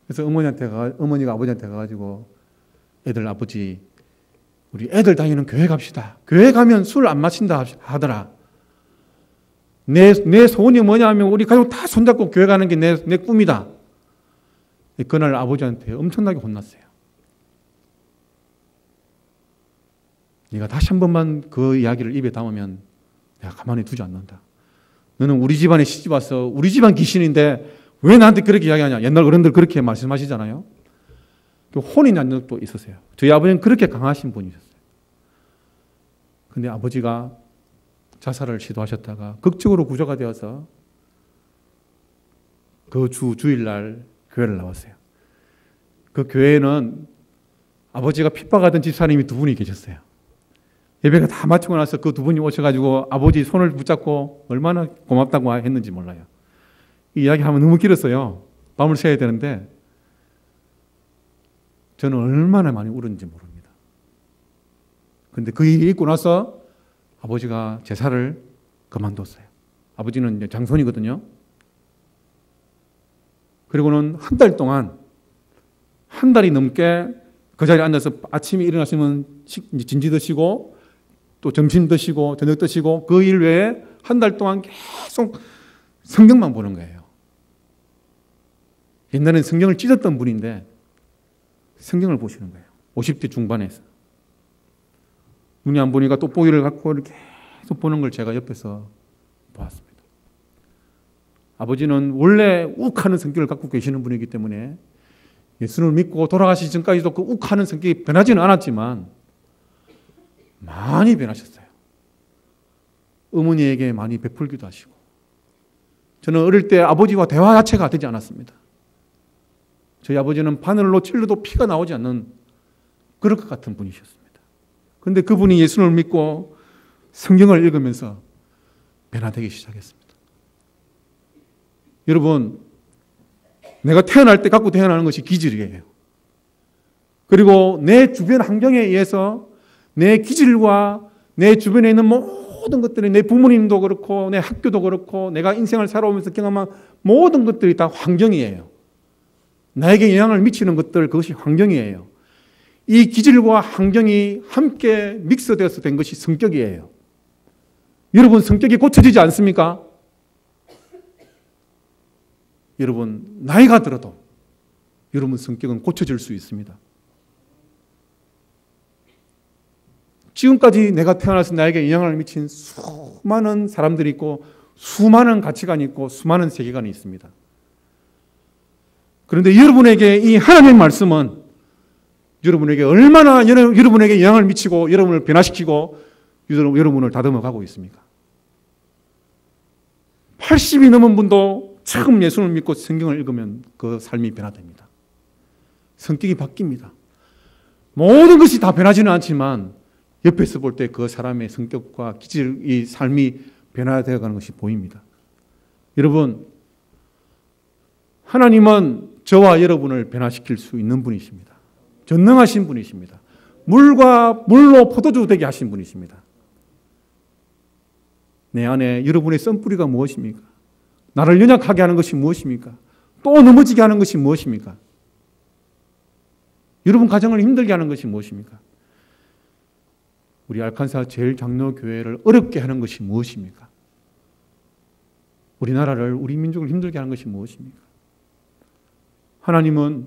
그래서 어머니가 아버지한테 가가지고 애들 아버지, 우리 애들 다니는 교회 갑시다. 교회 가면 술 안 마신다 하더라. 내 소원이 뭐냐면 우리 가족 다 손잡고 교회 가는 게 내 꿈이다. 그날 아버지한테 엄청나게 혼났어요. 네가 다시 한 번만 그 이야기를 입에 담으면 내가 가만히 두지 않는다. 너는 우리 집안에 시집 와서 우리 집안 귀신인데 왜 나한테 그렇게 이야기하냐. 옛날 어른들 그렇게 말씀하시잖아요. 혼이 난 적도 있었어요. 저희 아버지는 그렇게 강하신 분이셨어요. 근데 아버지가 자살을 시도하셨다가 극적으로 구조가 되어서 그 주일날 교회를 나왔어요. 그 교회에는 아버지가 핍박하던 집사님이 두 분이 계셨어요. 예배가 다 마치고 나서 그 두 분이 오셔가지고 아버지 손을 붙잡고 얼마나 고맙다고 했는지 몰라요. 이 이야기 하면 너무 길었어요. 밤을 새야 되는데 저는 얼마나 많이 울었는지 모릅니다. 그런데 그 일이 있고 나서 아버지가 제사를 그만뒀어요. 아버지는 이제 장손이거든요. 그리고는 한 달이 넘게 그 자리에 앉아서 아침에 일어나시면 진지 드시고 또 점심 드시고 저녁 드시고 그 일 외에 한 달 동안 계속 성경만 보는 거예요. 옛날에는 성경을 찢었던 분인데 성경을 보시는 거예요. 50대 중반에서. 눈이 안 보니까 돋보기를 갖고 이렇게 계속 보는 걸 제가 옆에서 보았습니다. 아버지는 원래 욱하는 성격을 갖고 계시는 분이기 때문에 예수를 믿고 돌아가시기 전까지도 그 욱하는 성격이 변하지는 않았지만 많이 변하셨어요. 어머니에게 많이 베풀기도 하시고. 저는 어릴 때 아버지와 대화 자체가 되지 않았습니다. 저희 아버지는 바늘로 찔러도 피가 나오지 않는 그럴 것 같은 분이셨습니다. 그런데 그분이 예수를 믿고 성경을 읽으면서 변화되기 시작했습니다. 여러분, 내가 태어날 때 갖고 태어나는 것이 기질이에요. 그리고 내 주변 환경에 의해서 내 기질과 내 주변에 있는 모든 것들이, 내 부모님도 그렇고 내 학교도 그렇고 내가 인생을 살아오면서 경험한 모든 것들이 다 환경이에요. 나에게 영향을 미치는 것들, 그것이 환경이에요. 이 기질과 환경이 함께 믹스되어서 된 것이 성격이에요. 여러분, 성격이 고쳐지지 않습니까? 여러분, 나이가 들어도 여러분 성격은 고쳐질 수 있습니다. 지금까지 내가 태어나서 나에게 영향을 미친 수많은 사람들이 있고 수많은 가치관이 있고 수많은 세계관이 있습니다. 그런데 여러분에게 이 하나님의 말씀은 여러분에게 얼마나 여러분에게 영향을 미치고 여러분을 변화시키고 여러분을 다듬어 가고 있습니까? 80이 넘은 분도 처음 예수를 믿고 성경을 읽으면 그 삶이 변화됩니다. 성격이 바뀝니다. 모든 것이 다 변하지는 않지만 옆에서 볼 때 그 사람의 성격과 기질, 이 삶이 변화되어 가는 것이 보입니다. 여러분, 하나님은 저와 여러분을 변화시킬 수 있는 분이십니다. 전능하신 분이십니다. 물로 포도주 되게 하신 분이십니다. 내 안에 여러분의 썬뿌리가 무엇입니까? 나를 연약하게 하는 것이 무엇입니까? 또 넘어지게 하는 것이 무엇입니까? 여러분 가정을 힘들게 하는 것이 무엇입니까? 우리 알칸사 제일장로교회를 어렵게 하는 것이 무엇입니까? 우리나라를, 우리 민족을 힘들게 하는 것이 무엇입니까? 하나님은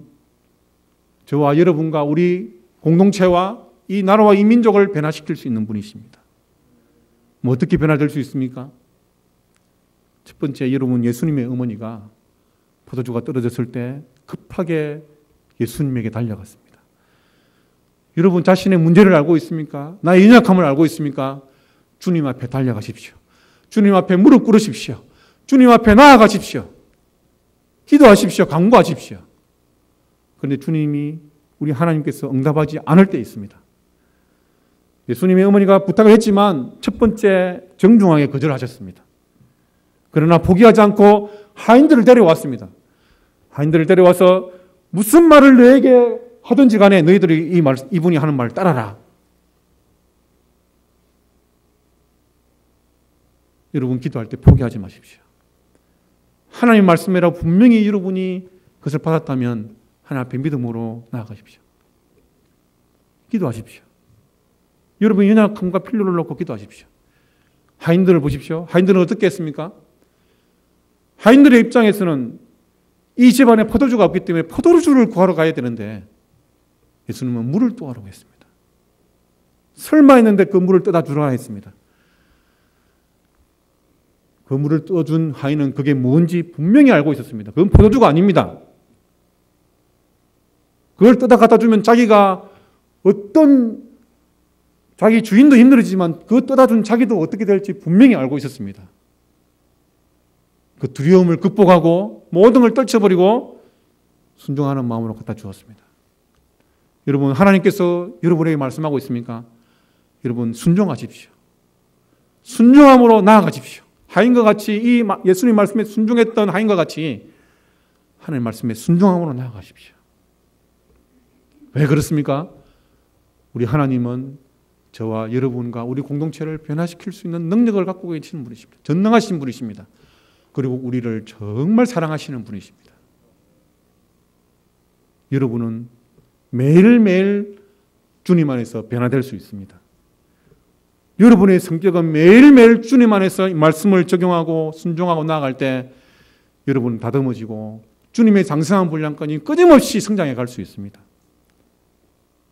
저와 여러분과 우리 공동체와 이 나라와 이 민족을 변화시킬 수 있는 분이십니다. 뭐 어떻게 변화될 수 있습니까? 첫 번째, 여러분 예수님의 어머니가 포도주가 떨어졌을 때 급하게 예수님에게 달려갔습니다. 여러분 자신의 문제를 알고 있습니까? 나의 연약함을 알고 있습니까? 주님 앞에 달려가십시오. 주님 앞에 무릎 꿇으십시오. 주님 앞에 나아가십시오. 기도하십시오. 간구하십시오. 그런데 주님이, 우리 하나님께서 응답하지 않을 때 있습니다. 예수님의 어머니가 부탁을 했지만 첫 번째 정중하게 거절하셨습니다. 그러나 포기하지 않고 하인들을 데려왔습니다. 하인들을 데려와서 무슨 말을 너에게 하든지 간에 너희들이 이분이 하는 말을 따라라. 여러분 기도할 때 포기하지 마십시오. 하나님 말씀이라 분명히 여러분이 그것을 받았다면 하나님 앞에 믿음으로 나아가십시오. 기도하십시오. 여러분의 연약함과 필요를 놓고 기도하십시오. 하인들을 보십시오. 하인들은 어떻게 했습니까? 하인들의 입장에서는 이 집안에 포도주가 없기 때문에 포도주를 구하러 가야 되는데 예수님은 물을 떠오라고 했습니다. 설마 했는데 그 물을 떠다 주라 했습니다. 그 물을 떠준 하인은 그게 뭔지 분명히 알고 있었습니다. 그건 포도주가 아닙니다. 그걸 떠다 갖다 주면 자기가 어떤, 자기 주인도 힘들지만 그 떠다 준 자기도 어떻게 될지 분명히 알고 있었습니다. 그 두려움을 극복하고 모든 걸 떨쳐버리고 순종하는 마음으로 갖다 주었습니다. 여러분, 하나님께서 여러분에게 말씀하고 있습니까? 여러분 순종하십시오. 순종함으로 나아가십시오. 하인과 같이, 이 예수님 말씀에 순종했던 하인과 같이 하나님 말씀에 순종함으로 나아가십시오. 왜 그렇습니까? 우리 하나님은 저와 여러분과 우리 공동체를 변화시킬 수 있는 능력을 갖고 계시는 분이십니다. 전능하신 분이십니다. 그리고 우리를 정말 사랑하시는 분이십니다. 여러분은 매일매일 주님 안에서 변화될 수 있습니다. 여러분의 성격은 매일매일 주님 안에서 말씀을 적용하고 순종하고 나아갈 때 여러분은 다듬어지고 주님의 장성한 분량권이 끊임없이 성장해 갈 수 있습니다.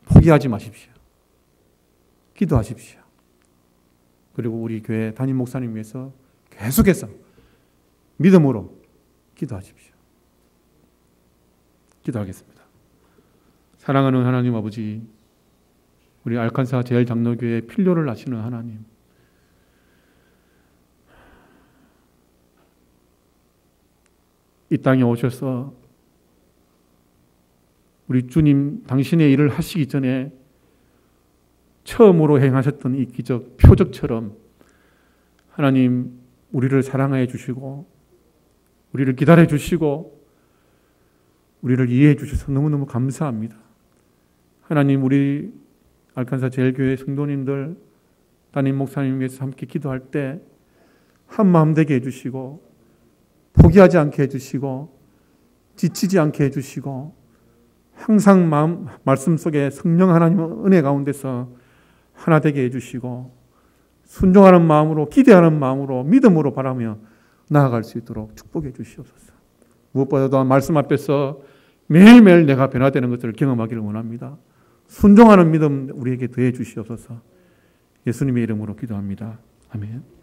포기하지 마십시오. 기도하십시오. 그리고 우리 교회 담임 목사님 위해서 계속해서 믿음으로 기도하십시오. 기도하겠습니다. 사랑하는 하나님 아버지, 우리 알칸사 제일장로교회의 필요를 아시는 하나님, 이 땅에 오셔서 우리 주님 당신의 일을 하시기 전에 처음으로 행하셨던 이 기적, 표적처럼 하나님 우리를 사랑해 주시고 우리를 기다려 주시고 우리를 이해해 주셔서 너무너무 감사합니다. 하나님 우리 알칸사 제일교회 성도님들 담임 목사님 위해서 함께 기도할 때 한마음 되게 해주시고 포기하지 않게 해주시고 지치지 않게 해주시고 항상 말씀 속에 성령 하나님의 은혜 가운데서 하나 되게 해주시고 순종하는 마음으로 기대하는 마음으로 믿음으로 바라며 나아갈 수 있도록 축복해 주시옵소서. 무엇보다도 말씀 앞에서 매일매일 내가 변화되는 것들을 경험하기를 원합니다. 순종하는 믿음 우리에게 더해 주시옵소서. 예수님의 이름으로 기도합니다. 아멘.